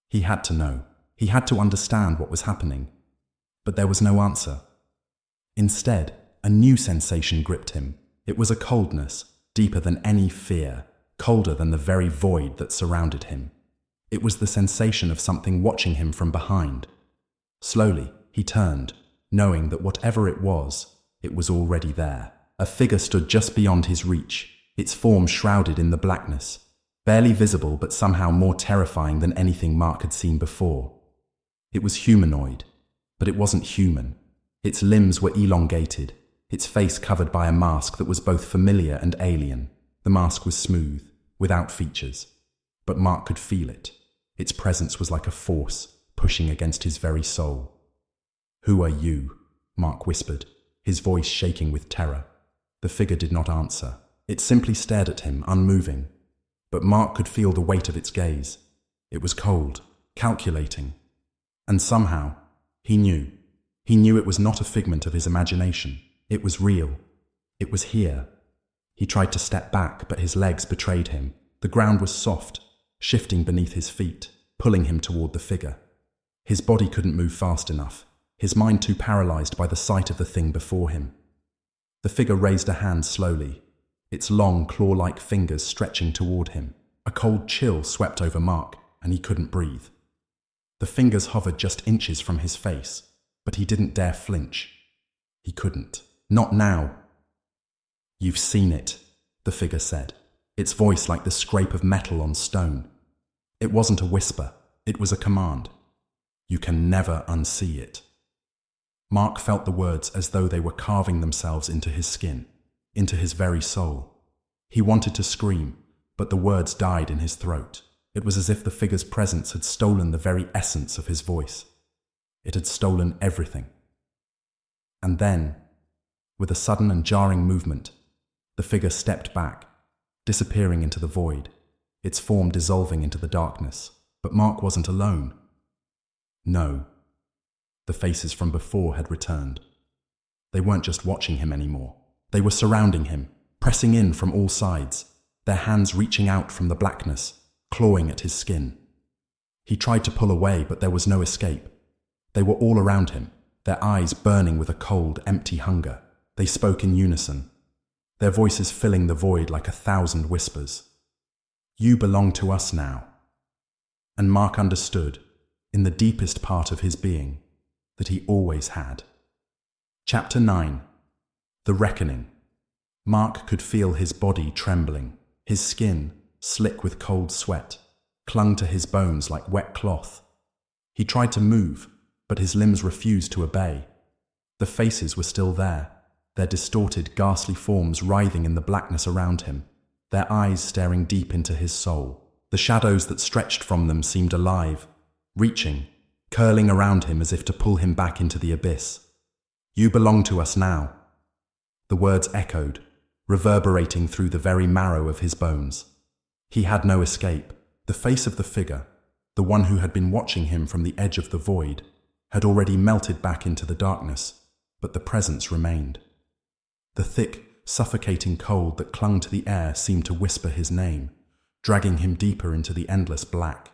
He had to know. He had to understand what was happening. But there was no answer. Instead, a new sensation gripped him. It was a coldness, deeper than any fear, colder than the very void that surrounded him. It was the sensation of something watching him from behind. Slowly, he turned, knowing that whatever it was already there. A figure stood just beyond his reach, its form shrouded in the blackness, barely visible but somehow more terrifying than anything Mark had seen before. It was humanoid, but it wasn't human. Its limbs were elongated, its face covered by a mask that was both familiar and alien. The mask was smooth, without features, but Mark could feel it. Its presence was like a force, pushing against his very soul. "Who are you?" Mark whispered, his voice shaking with terror. The figure did not answer. It simply stared at him, unmoving. But Mark could feel the weight of its gaze. It was cold, calculating. And somehow, he knew, He knew it was not a figment of his imagination. It was real. It was here. He tried to step back, but his legs betrayed him. The ground was soft, shifting beneath his feet, pulling him toward the figure. His body couldn't move fast enough, his mind too paralyzed by the sight of the thing before him. The figure raised a hand slowly, its long, claw-like fingers stretching toward him. A cold chill swept over Mark, and he couldn't breathe. The fingers hovered just inches from his face, but he didn't dare flinch. He couldn't. Not now. "You've seen it," the figure said, its voice like the scrape of metal on stone. It wasn't a whisper, it was a command. "You can never unsee it." Mark felt the words as though they were carving themselves into his skin, into his very soul. He wanted to scream, but the words died in his throat. It was as if the figure's presence had stolen the very essence of his voice. It had stolen everything. And then, with a sudden and jarring movement, the figure stepped back, disappearing into the void, its form dissolving into the darkness. But Mark wasn't alone. No. The faces from before had returned. They weren't just watching him anymore. They were surrounding him, pressing in from all sides, their hands reaching out from the blackness, clawing at his skin. He tried to pull away, but there was no escape. They were all around him, their eyes burning with a cold, empty hunger. They spoke in unison, their voices filling the void like 1,000 whispers. "You belong to us now." And Mark understood, in the deepest part of his being, that he always had. Chapter 9. The Reckoning. Mark could feel his body trembling. His skin, slick with cold sweat, clung to his bones like wet cloth. He tried to move, but his limbs refused to obey. The faces were still there, their distorted, ghastly forms writhing in the blackness around him, their eyes staring deep into his soul. The shadows that stretched from them seemed alive, reaching, curling around him as if to pull him back into the abyss. "You belong to us now." The words echoed, reverberating through the very marrow of his bones. He had no escape. The face of the figure, the one who had been watching him from the edge of the void, had already melted back into the darkness, but the presence remained. The thick, suffocating cold that clung to the air seemed to whisper his name, dragging him deeper into the endless black.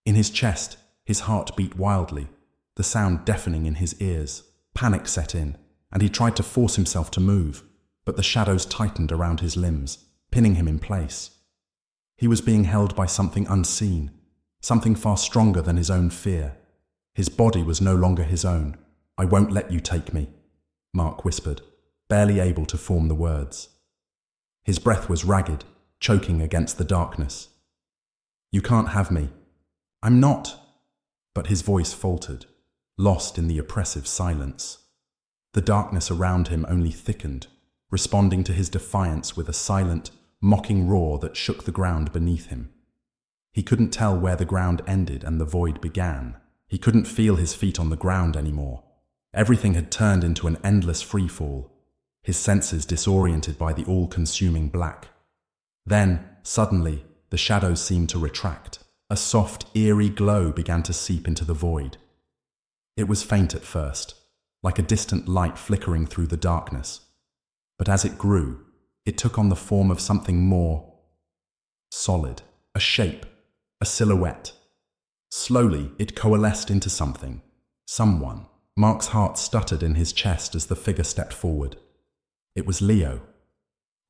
In his chest, his heart beat wildly, the sound deafening in his ears. Panic set in, and he tried to force himself to move, but the shadows tightened around his limbs, pinning him in place. He was being held by something unseen, something far stronger than his own fear. His body was no longer his own. "I won't let you take me," Mark whispered, barely able to form the words. His breath was ragged, choking against the darkness. "You can't have me. I'm not." But his voice faltered, lost in the oppressive silence. The darkness around him only thickened, responding to his defiance with a silent, mocking roar that shook the ground beneath him. He couldn't tell where the ground ended and the void began. He couldn't feel his feet on the ground anymore. Everything had turned into an endless freefall, his senses disoriented by the all-consuming black. Then, suddenly, the shadows seemed to retract. A soft, eerie glow began to seep into the void. It was faint at first, like a distant light flickering through the darkness. But as it grew, it took on the form of something more solid, a shape, a silhouette. Slowly, it coalesced into something, someone. Mark's heart stuttered in his chest as the figure stepped forward. It was Leo.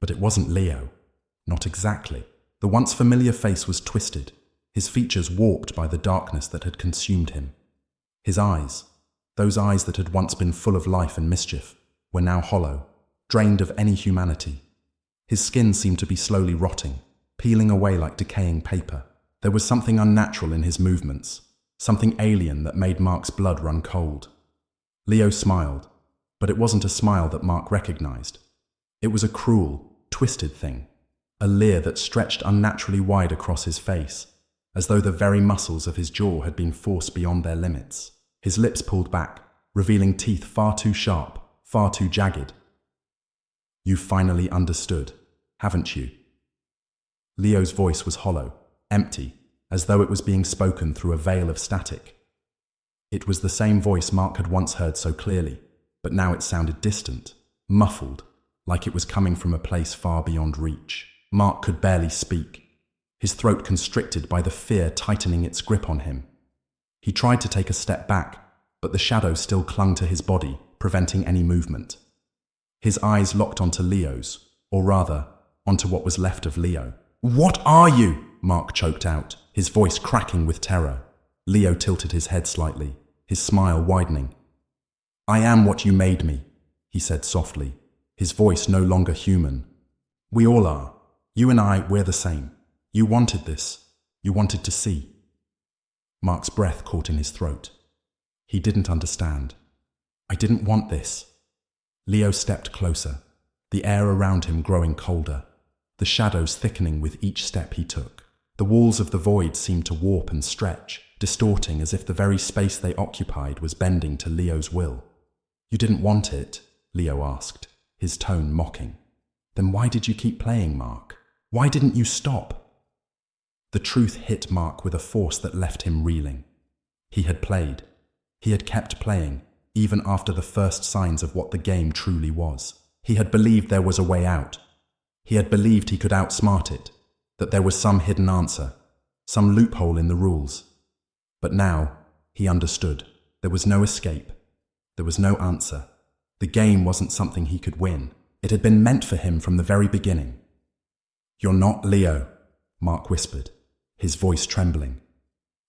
But it wasn't Leo. Not exactly. The once familiar face was twisted, his features warped by the darkness that had consumed him. His eyes, those eyes that had once been full of life and mischief, were now hollow, drained of any humanity. His skin seemed to be slowly rotting, peeling away like decaying paper. There was something unnatural in his movements, something alien that made Mark's blood run cold. Leo smiled, but it wasn't a smile that Mark recognized. It was a cruel, twisted thing, a leer that stretched unnaturally wide across his face, as though the very muscles of his jaw had been forced beyond their limits. His lips pulled back, revealing teeth far too sharp, far too jagged. "You've finally understood, haven't you?" Leo's voice was hollow, empty, as though it was being spoken through a veil of static. It was the same voice Mark had once heard so clearly, but now it sounded distant, muffled, like it was coming from a place far beyond reach. Mark could barely speak, his throat constricted by the fear tightening its grip on him. He tried to take a step back, but the shadow still clung to his body, preventing any movement. His eyes locked onto Leo's, or rather, onto what was left of Leo. "What are you?" Mark choked out, his voice cracking with terror. Leo tilted his head slightly, his smile widening. "I am what you made me," he said softly, his voice no longer human. "We all are. You and I, we're the same. You wanted this. You wanted to see." Mark's breath caught in his throat. He didn't understand. "I didn't want this." Leo stepped closer, the air around him growing colder, the shadows thickening with each step he took. The walls of the void seemed to warp and stretch, distorting as if the very space they occupied was bending to Leo's will. "You didn't want it?" Leo asked, his tone mocking. "Then why did you keep playing, Mark? Why didn't you stop?" The truth hit Mark with a force that left him reeling. He had played. He had kept playing, even after the first signs of what the game truly was. He had believed there was a way out. He had believed he could outsmart it, that there was some hidden answer, some loophole in the rules. But now, he understood. There was no escape. There was no answer. The game wasn't something he could win. It had been meant for him from the very beginning. "You're not Leo," Mark whispered, his voice trembling.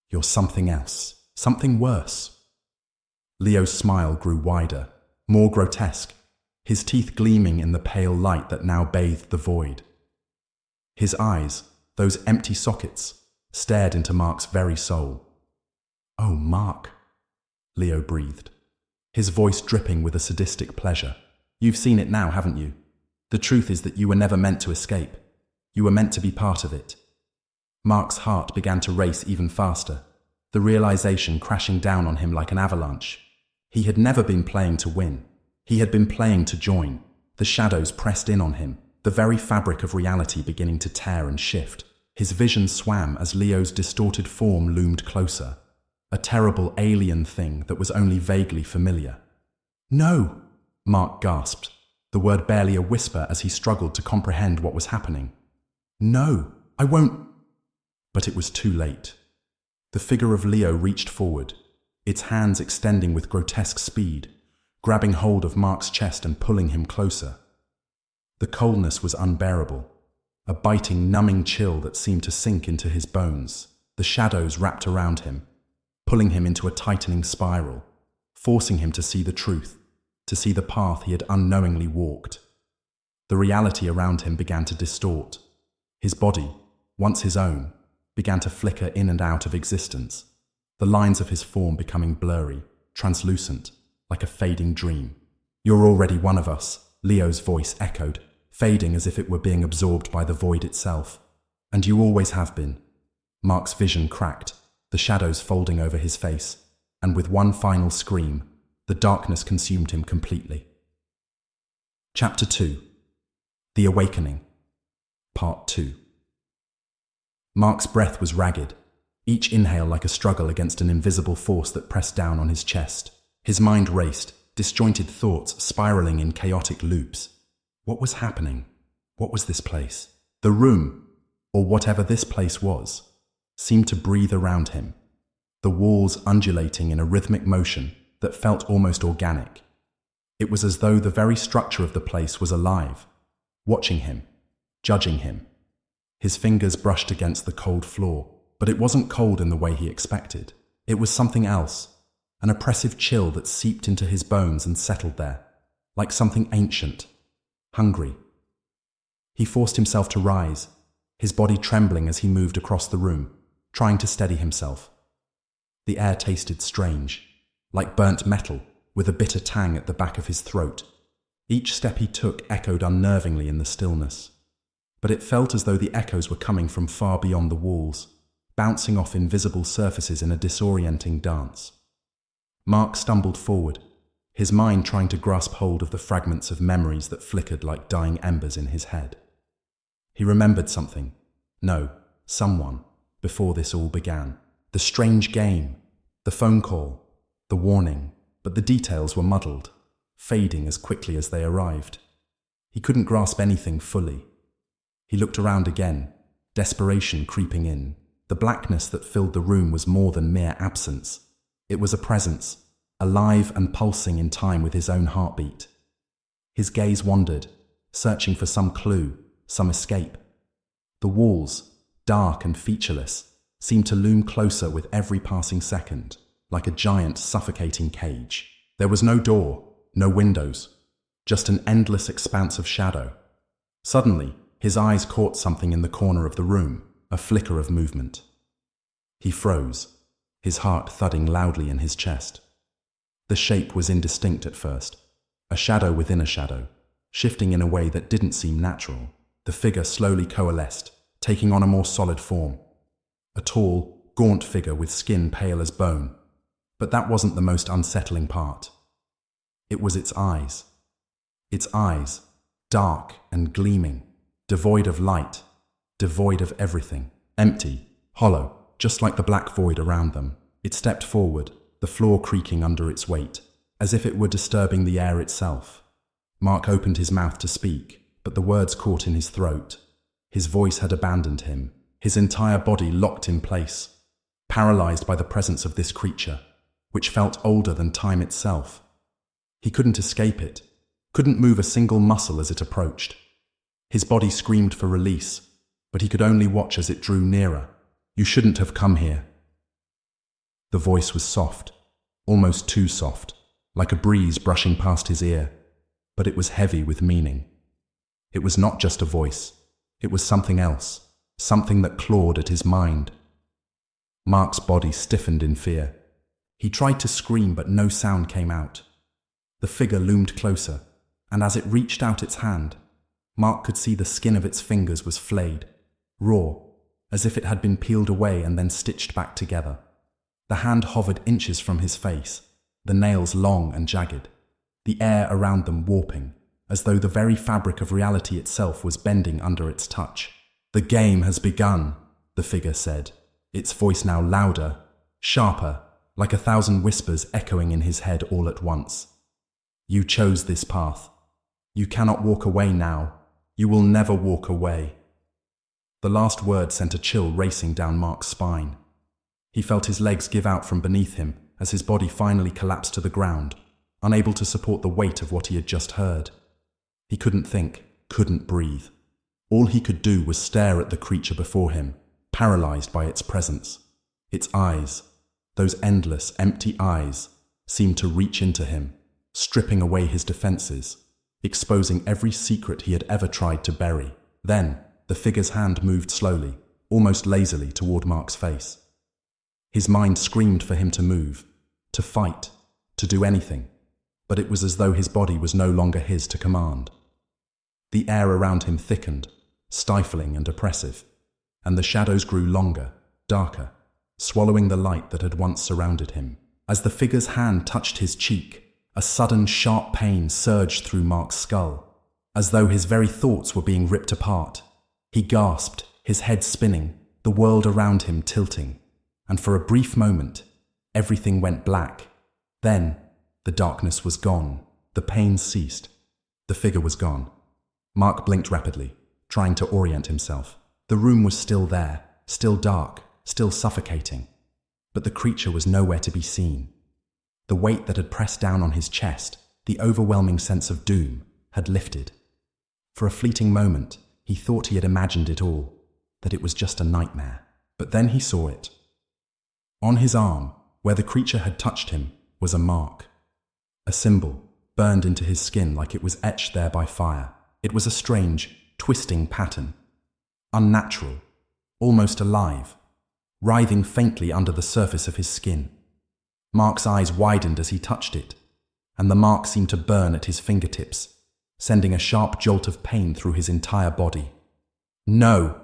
"You're something else, something worse." Leo's smile grew wider, more grotesque, his teeth gleaming in the pale light that now bathed the void. His eyes, those empty sockets, stared into Mark's very soul. "Oh, Mark," Leo breathed, his voice dripping with a sadistic pleasure. "You've seen it now, haven't you? The truth is that you were never meant to escape. You were meant to be part of it." Mark's heart began to race even faster, the realization crashing down on him like an avalanche. He had never been playing to win. He had been playing to join. The shadows pressed in on him, the very fabric of reality beginning to tear and shift. His vision swam as Leo's distorted form loomed closer, a terrible alien thing that was only vaguely familiar. "No!" Mark gasped, the word barely a whisper as he struggled to comprehend what was happening. "No, I won't." But it was too late. The figure of Leo reached forward, its hands extending with grotesque speed, grabbing hold of Mark's chest and pulling him closer. The coldness was unbearable, a biting, numbing chill that seemed to sink into his bones. The shadows wrapped around him, pulling him into a tightening spiral, forcing him to see the truth, to see the path he had unknowingly walked. The reality around him began to distort. His body, once his own, began to flicker in and out of existence, the lines of his form becoming blurry, translucent, like a fading dream. "You're already one of us," Leo's voice echoed, fading as if it were being absorbed by the void itself. "And you always have been." Mark's vision cracked, the shadows folding over his face, and with one final scream, the darkness consumed him completely. Chapter 2. The Awakening. Part 2. Mark's breath was ragged, each inhale like a struggle against an invisible force that pressed down on his chest. His mind raced, disjointed thoughts spiraling in chaotic loops. What was happening? What was this place? The room, or whatever this place was, seemed to breathe around him, the walls undulating in a rhythmic motion that felt almost organic. It was as though the very structure of the place was alive, watching him, judging him. His fingers brushed against the cold floor, but it wasn't cold in the way he expected. It was something else, an oppressive chill that seeped into his bones and settled there, like something ancient, hungry. He forced himself to rise, his body trembling as he moved across the room, trying to steady himself. The air tasted strange, like burnt metal, with a bitter tang at the back of his throat. Each step he took echoed unnervingly in the stillness, but it felt as though the echoes were coming from far beyond the walls, bouncing off invisible surfaces in a disorienting dance. Mark stumbled forward, his mind trying to grasp hold of the fragments of memories that flickered like dying embers in his head. He remembered something, no, someone, before this all began. The strange game, the phone call, the warning, but the details were muddled, fading as quickly as they arrived. He couldn't grasp anything fully. He looked around again, desperation creeping in. The blackness that filled the room was more than mere absence. It was a presence, alive and pulsing in time with his own heartbeat. His gaze wandered, searching for some clue, some escape. The walls, dark and featureless, seemed to loom closer with every passing second, like a giant suffocating cage. There was no door, no windows, just an endless expanse of shadow. Suddenly, his eyes caught something in the corner of the room, a flicker of movement. He froze, his heart thudding loudly in his chest. The shape was indistinct at first, a shadow within a shadow, shifting in a way that didn't seem natural. The figure slowly coalesced, taking on a more solid form. A tall, gaunt figure with skin pale as bone. But that wasn't the most unsettling part. It was its eyes. Its eyes, dark and gleaming, devoid of light, devoid of everything. Empty, hollow, just like the black void around them. It stepped forward, the floor creaking under its weight, as if it were disturbing the air itself. Mark opened his mouth to speak, but the words caught in his throat. His voice had abandoned him, his entire body locked in place, paralyzed by the presence of this creature, which felt older than time itself. He couldn't escape it, couldn't move a single muscle as it approached. His body screamed for release, but he could only watch as it drew nearer. "You shouldn't have come here." The voice was soft, almost too soft, like a breeze brushing past his ear, but it was heavy with meaning. It was not just a voice, it was something else, something that clawed at his mind. Mark's body stiffened in fear. He tried to scream, but no sound came out. The figure loomed closer, and as it reached out its hand, Mark could see the skin of its fingers was flayed, raw, as if it had been peeled away and then stitched back together. The hand hovered inches from his face, the nails long and jagged, the air around them warping, as though the very fabric of reality itself was bending under its touch. "The game has begun," the figure said, its voice now louder, sharper, like 1,000 whispers echoing in his head all at once. "You chose this path. You cannot walk away now. You will never walk away." The last word sent a chill racing down Mark's spine. He felt his legs give out from beneath him as his body finally collapsed to the ground, unable to support the weight of what he had just heard. He couldn't think, couldn't breathe. All he could do was stare at the creature before him, paralyzed by its presence. Its eyes, those endless, empty eyes, seemed to reach into him, stripping away his defenses, exposing every secret he had ever tried to bury. Then, the figure's hand moved slowly, almost lazily, toward Mark's face. His mind screamed for him to move, to fight, to do anything, but it was as though his body was no longer his to command. The air around him thickened, stifling and oppressive, and the shadows grew longer, darker, swallowing the light that had once surrounded him. As the figure's hand touched his cheek, a sudden sharp pain surged through Mark's skull, as though his very thoughts were being ripped apart. He gasped, his head spinning, the world around him tilting, and for a brief moment, everything went black. Then, the darkness was gone, the pain ceased, the figure was gone. Mark blinked rapidly, trying to orient himself. The room was still there, still dark, still suffocating, but the creature was nowhere to be seen. The weight that had pressed down on his chest, the overwhelming sense of doom, had lifted. For a fleeting moment, he thought he had imagined it all, that it was just a nightmare. But then he saw it. On his arm, where the creature had touched him, was a mark. A symbol, burned into his skin like it was etched there by fire. It was a strange, twisting pattern. Unnatural, almost alive, writhing faintly under the surface of his skin. Mark's eyes widened as he touched it, and the mark seemed to burn at his fingertips, sending a sharp jolt of pain through his entire body. "No!"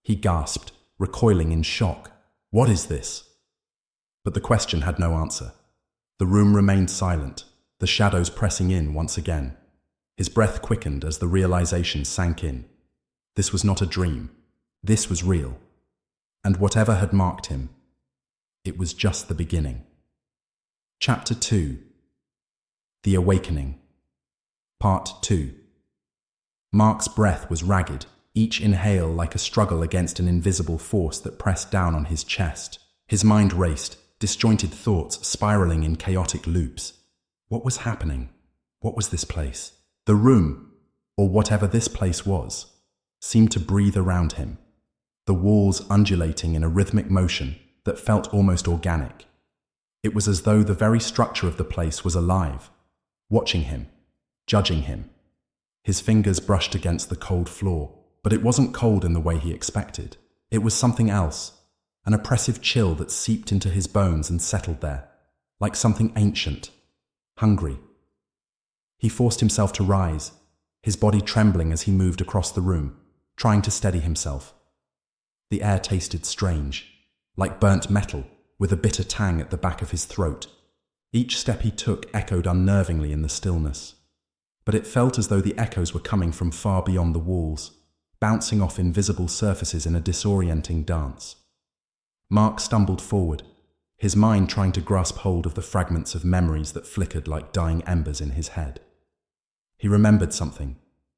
he gasped, recoiling in shock. "What is this?" But the question had no answer. The room remained silent, the shadows pressing in once again. His breath quickened as the realization sank in. This was not a dream. This was real. And whatever had marked him, it was just the beginning. Chapter 2. The Awakening. Part 2. Mark's breath was ragged, each inhale like a struggle against an invisible force that pressed down on his chest. His mind raced, disjointed thoughts spiraling in chaotic loops. What was happening? What was this place? The room, or whatever this place was, seemed to breathe around him, the walls undulating in a rhythmic motion that felt almost organic. It was as though the very structure of the place was alive, watching him, judging him. His fingers brushed against the cold floor, but it wasn't cold in the way he expected. It was something else, an oppressive chill that seeped into his bones and settled there, like something ancient, hungry. He forced himself to rise, his body trembling as he moved across the room, trying to steady himself. The air tasted strange, like burnt metal, with a bitter tang at the back of his throat. Each step he took echoed unnervingly in the stillness, but it felt as though the echoes were coming from far beyond the walls, bouncing off invisible surfaces in a disorienting dance. Mark stumbled forward, his mind trying to grasp hold of the fragments of memories that flickered like dying embers in his head. He remembered something,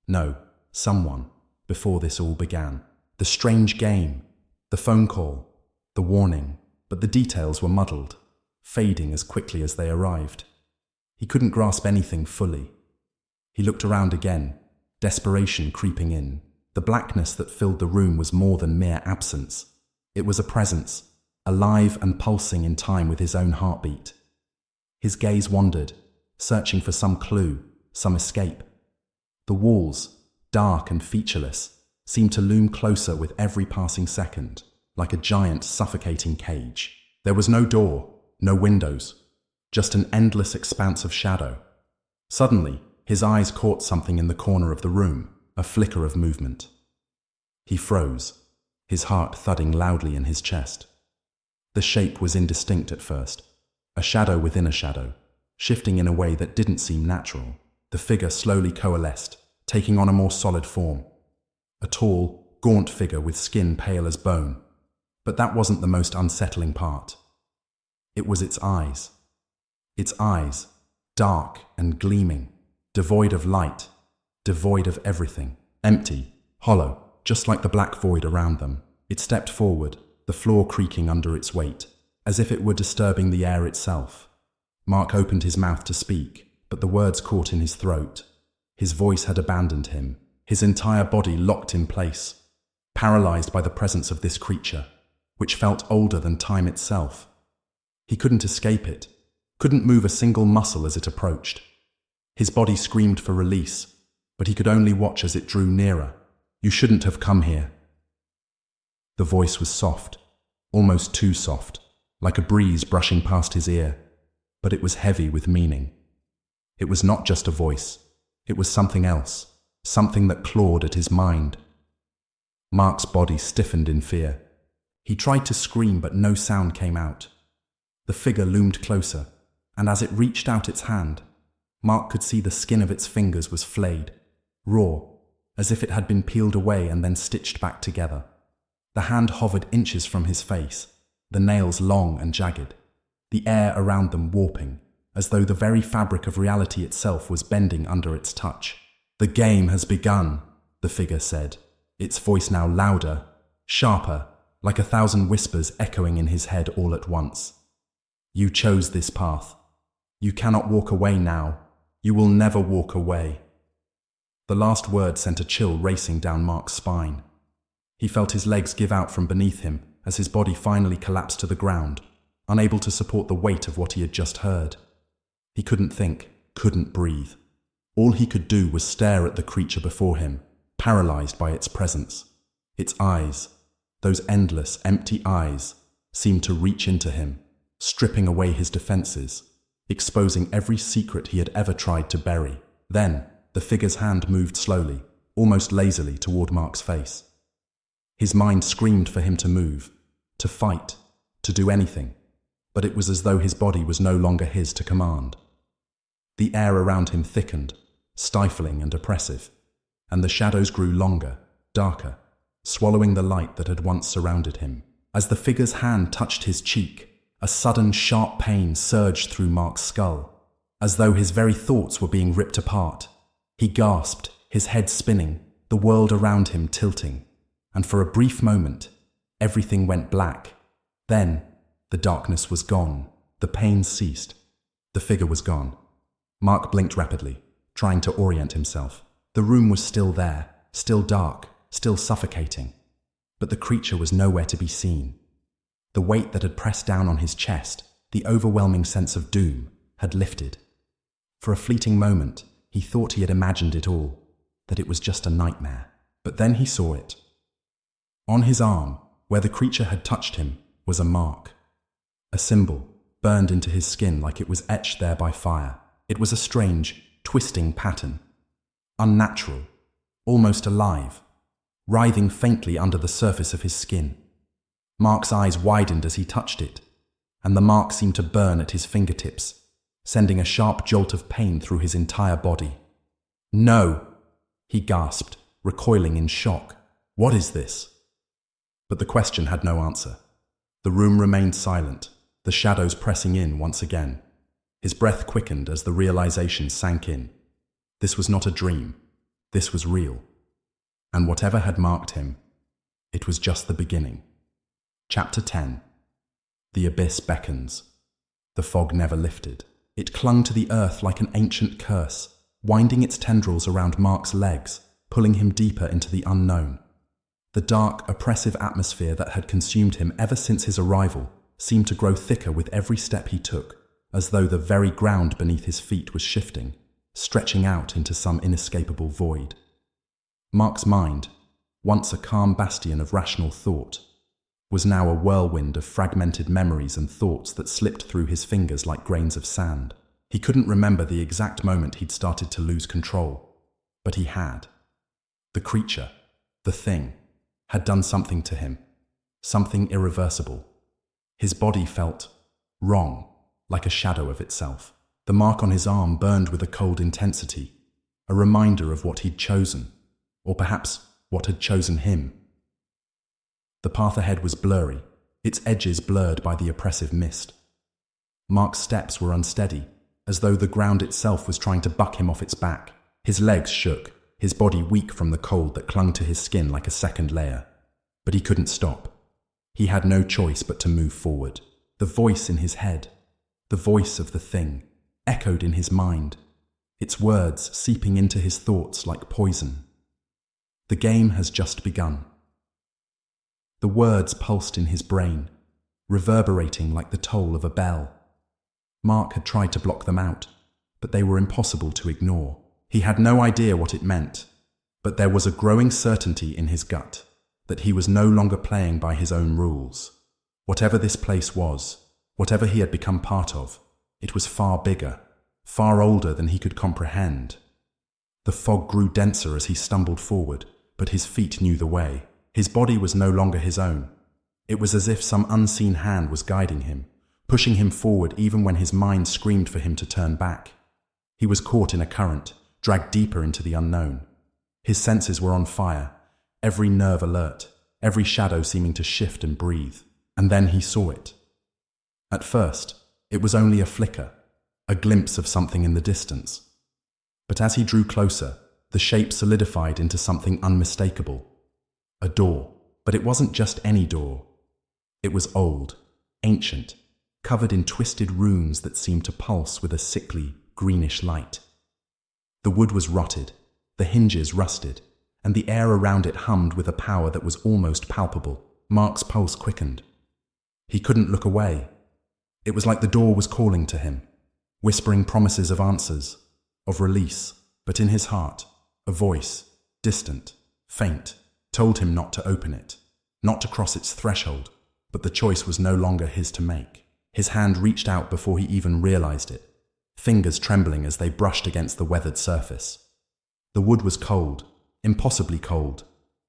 no, someone, before this all began. The strange game, the phone call, the warning, but the details were muddled, fading as quickly as they arrived. He couldn't grasp anything fully. He looked around again, desperation creeping in. The blackness that filled the room was more than mere absence. It was a presence, alive and pulsing in time with his own heartbeat. His gaze wandered, searching for some clue, some escape. The walls, dark and featureless, seemed to loom closer with every passing second, like a giant suffocating cage. There was no door, no windows, just an endless expanse of shadow. Suddenly, his eyes caught something in the corner of the room, a flicker of movement. He froze, his heart thudding loudly in his chest. The shape was indistinct at first, a shadow within a shadow, shifting in a way that didn't seem natural. The figure slowly coalesced, taking on a more solid form. A tall, gaunt figure with skin pale as bone. But that wasn't the most unsettling part. It was its eyes. Its eyes, dark and gleaming, devoid of light, devoid of everything, empty, hollow, just like the black void around them. It stepped forward, the floor creaking under its weight, as if it were disturbing the air itself. Mark opened his mouth to speak, but the words caught in his throat. His voice had abandoned him, his entire body locked in place, paralyzed by the presence of this creature, which felt older than time itself. He couldn't escape it, couldn't move a single muscle as it approached. His body screamed for release, but he could only watch as it drew nearer. "You shouldn't have come here." The voice was soft, almost too soft, like a breeze brushing past his ear, but it was heavy with meaning. It was not just a voice, it was something else, something that clawed at his mind. Mark's body stiffened in fear. He tried to scream, but no sound came out. The figure loomed closer, and as it reached out its hand, Mark could see the skin of its fingers was flayed, raw, as if it had been peeled away and then stitched back together. The hand hovered inches from his face, the nails long and jagged, the air around them warping, as though the very fabric of reality itself was bending under its touch. "The game has begun," the figure said, its voice now louder, sharper, like 1,000 whispers echoing in his head all at once. "You chose this path. You cannot walk away now. You will never walk away." The last word sent a chill racing down Mark's spine. He felt his legs give out from beneath him as his body finally collapsed to the ground, unable to support the weight of what he had just heard. He couldn't think, couldn't breathe. All he could do was stare at the creature before him, paralyzed by its presence. Its eyes, those endless, empty eyes, seemed to reach into him, stripping away his defenses, exposing every secret he had ever tried to bury. Then, the figure's hand moved slowly, almost lazily, toward Mark's face. His mind screamed for him to move, to fight, to do anything, but it was as though his body was no longer his to command. The air around him thickened, stifling and oppressive, and the shadows grew longer, darker, swallowing the light that had once surrounded him. As the figure's hand touched his cheek, A sudden, sharp pain surged through Mark's skull, as though his very thoughts were being ripped apart. He gasped, his head spinning, the world around him tilting, and for a brief moment, everything went black. Then, the darkness was gone, the pain ceased, the figure was gone. Mark blinked rapidly, trying to orient himself. The room was still there, still dark, still suffocating, but the creature was nowhere to be seen. The weight that had pressed down on his chest, the overwhelming sense of doom, had lifted. For a fleeting moment, he thought he had imagined it all, that it was just a nightmare. But then he saw it. On his arm, where the creature had touched him, was a mark. A symbol, burned into his skin like it was etched there by fire. It was a strange, twisting pattern. Unnatural, almost alive, writhing faintly under the surface of his skin. Mark's eyes widened as he touched it, and the mark seemed to burn at his fingertips, sending a sharp jolt of pain through his entire body. "No!" he gasped, recoiling in shock. "What is this?" But the question had no answer. The room remained silent, the shadows pressing in once again. His breath quickened as the realization sank in. This was not a dream. This was real. And whatever had marked him, it was just the beginning. Chapter 10. The abyss beckons. The fog never lifted. It clung to the earth like an ancient curse, winding its tendrils around Mark's legs, pulling him deeper into the unknown. The dark, oppressive atmosphere that had consumed him ever since his arrival seemed to grow thicker with every step he took, as though the very ground beneath his feet was shifting, stretching out into some inescapable void. Mark's mind, once a calm bastion of rational thought, was now a whirlwind of fragmented memories and thoughts that slipped through his fingers like grains of sand. He couldn't remember the exact moment he'd started to lose control, but he had. The creature, the thing, had done something to him, something irreversible. His body felt wrong, like a shadow of itself. The mark on his arm burned with a cold intensity, a reminder of what he'd chosen, or perhaps what had chosen him. The path ahead was blurry, its edges blurred by the oppressive mist. Mark's steps were unsteady, as though the ground itself was trying to buck him off its back. His legs shook, his body weak from the cold that clung to his skin like a second layer. But he couldn't stop. He had no choice but to move forward. The voice in his head, the voice of the thing, echoed in his mind, its words seeping into his thoughts like poison. The game has just begun. The words pulsed in his brain, reverberating like the toll of a bell. Mark had tried to block them out, but they were impossible to ignore. He had no idea what it meant, but there was a growing certainty in his gut that he was no longer playing by his own rules. Whatever this place was, whatever he had become part of, it was far bigger, far older than he could comprehend. The fog grew denser as he stumbled forward, but his feet knew the way. His body was no longer his own. It was as if some unseen hand was guiding him, pushing him forward even when his mind screamed for him to turn back. He was caught in a current, dragged deeper into the unknown. His senses were on fire, every nerve alert, every shadow seeming to shift and breathe. And then he saw it. At first, it was only a flicker, a glimpse of something in the distance. But as he drew closer, the shape solidified into something unmistakable. A door, but it wasn't just any door. It was old, ancient, covered in twisted runes that seemed to pulse with a sickly, greenish light. The wood was rotted, the hinges rusted, and the air around it hummed with a power that was almost palpable. Mark's pulse quickened. He couldn't look away. It was like the door was calling to him, whispering promises of answers, of release, but in his heart, a voice, distant, faint, told him not to open it, not to cross its threshold, but the choice was no longer his to make. His hand reached out before he even realized it, fingers trembling as they brushed against the weathered surface. The wood was cold, impossibly cold,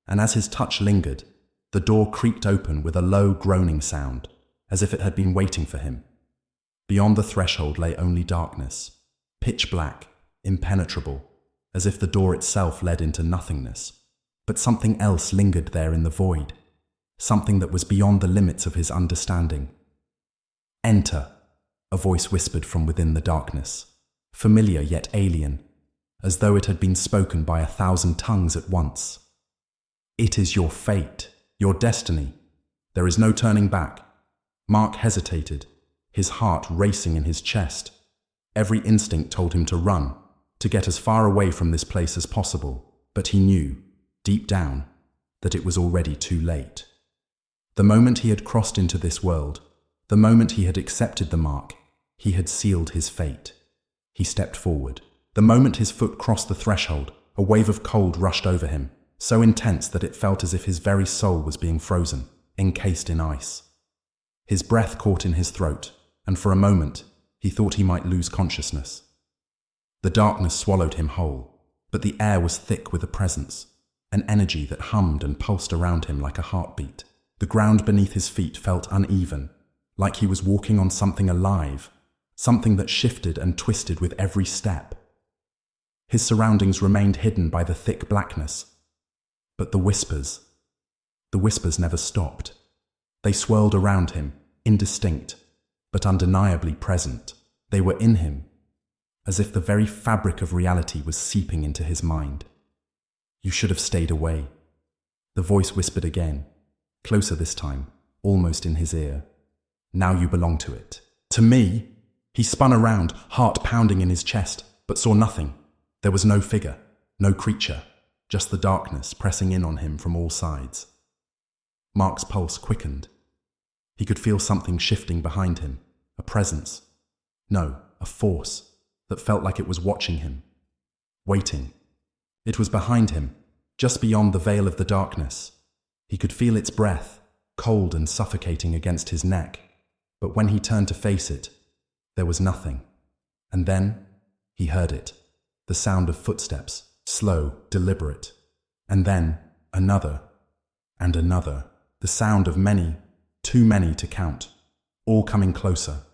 and as his touch lingered, the door creaked open with a low groaning sound, as if it had been waiting for him. Beyond the threshold lay only darkness, pitch black, impenetrable, as if the door itself led into nothingness. But something else lingered there in the void, something that was beyond the limits of his understanding. "Enter," a voice whispered from within the darkness, familiar yet alien, as though it had been spoken by 1,000 tongues at once. "It is your fate, your destiny. There is no turning back." Mark hesitated, his heart racing in his chest. Every instinct told him to run, to get as far away from this place as possible, but he knew, deep down, that it was already too late. The moment he had crossed into this world, the moment he had accepted the mark, he had sealed his fate. He stepped forward. The moment his foot crossed the threshold, a wave of cold rushed over him, so intense that it felt as if his very soul was being frozen, encased in ice. His breath caught in his throat, and for a moment, he thought he might lose consciousness. The darkness swallowed him whole, but the air was thick with a presence, an energy that hummed and pulsed around him like a heartbeat. The ground beneath his feet felt uneven, like he was walking on something alive, something that shifted and twisted with every step. His surroundings remained hidden by the thick blackness, but the whispers never stopped. They swirled around him, indistinct, but undeniably present. They were in him, as if the very fabric of reality was seeping into his mind. "You should have stayed away," the voice whispered again, closer this time, almost in his ear. "Now you belong to it." "To me?" He spun around, heart pounding in his chest, but saw nothing. There was no figure, no creature, just the darkness pressing in on him from all sides. Mark's pulse quickened. He could feel something shifting behind him, a presence. No, a force that felt like it was watching him, waiting. It was behind him, just beyond the veil of the darkness. He could feel its breath, cold and suffocating against his neck. But when he turned to face it, there was nothing. And then he heard it, the sound of footsteps, slow, deliberate. And then another, and another, the sound of many, too many to count, all coming closer,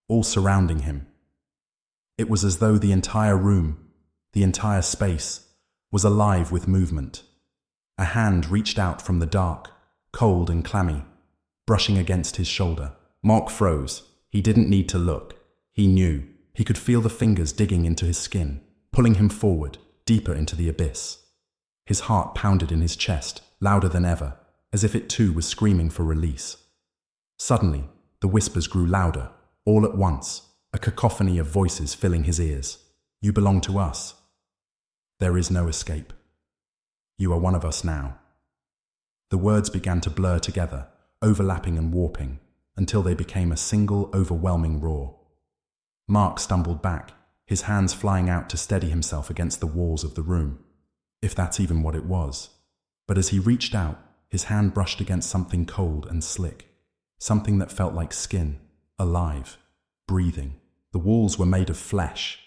all surrounding him. It was as though the entire room, the entire space, was alive with movement. A hand reached out from the dark, cold and clammy, brushing against his shoulder. Mark froze. He didn't need to look. He knew. He could feel the fingers digging into his skin, pulling him forward, deeper into the abyss. His heart pounded in his chest, louder than ever, as if it too was screaming for release. Suddenly, the whispers grew louder, all at once, a cacophony of voices filling his ears. "You belong to us. There is no escape. You are one of us now." The words began to blur together, overlapping and warping, until they became a single, overwhelming roar. Mark stumbled back, his hands flying out to steady himself against the walls of the room, if that's even what it was. But as he reached out, his hand brushed against something cold and slick, something that felt like skin, alive, breathing. The walls were made of flesh.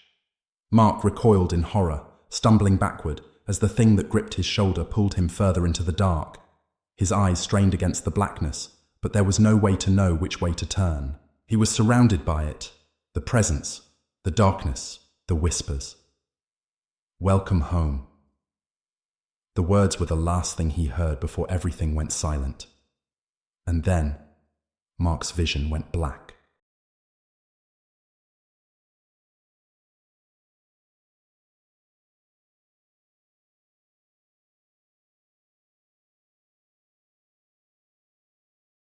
Mark recoiled in horror, stumbling backward as the thing that gripped his shoulder pulled him further into the dark. His eyes strained against the blackness, but there was no way to know which way to turn. He was surrounded by it, the presence, the darkness, the whispers. "Welcome home." The words were the last thing he heard before everything went silent. And then, Mark's vision went black.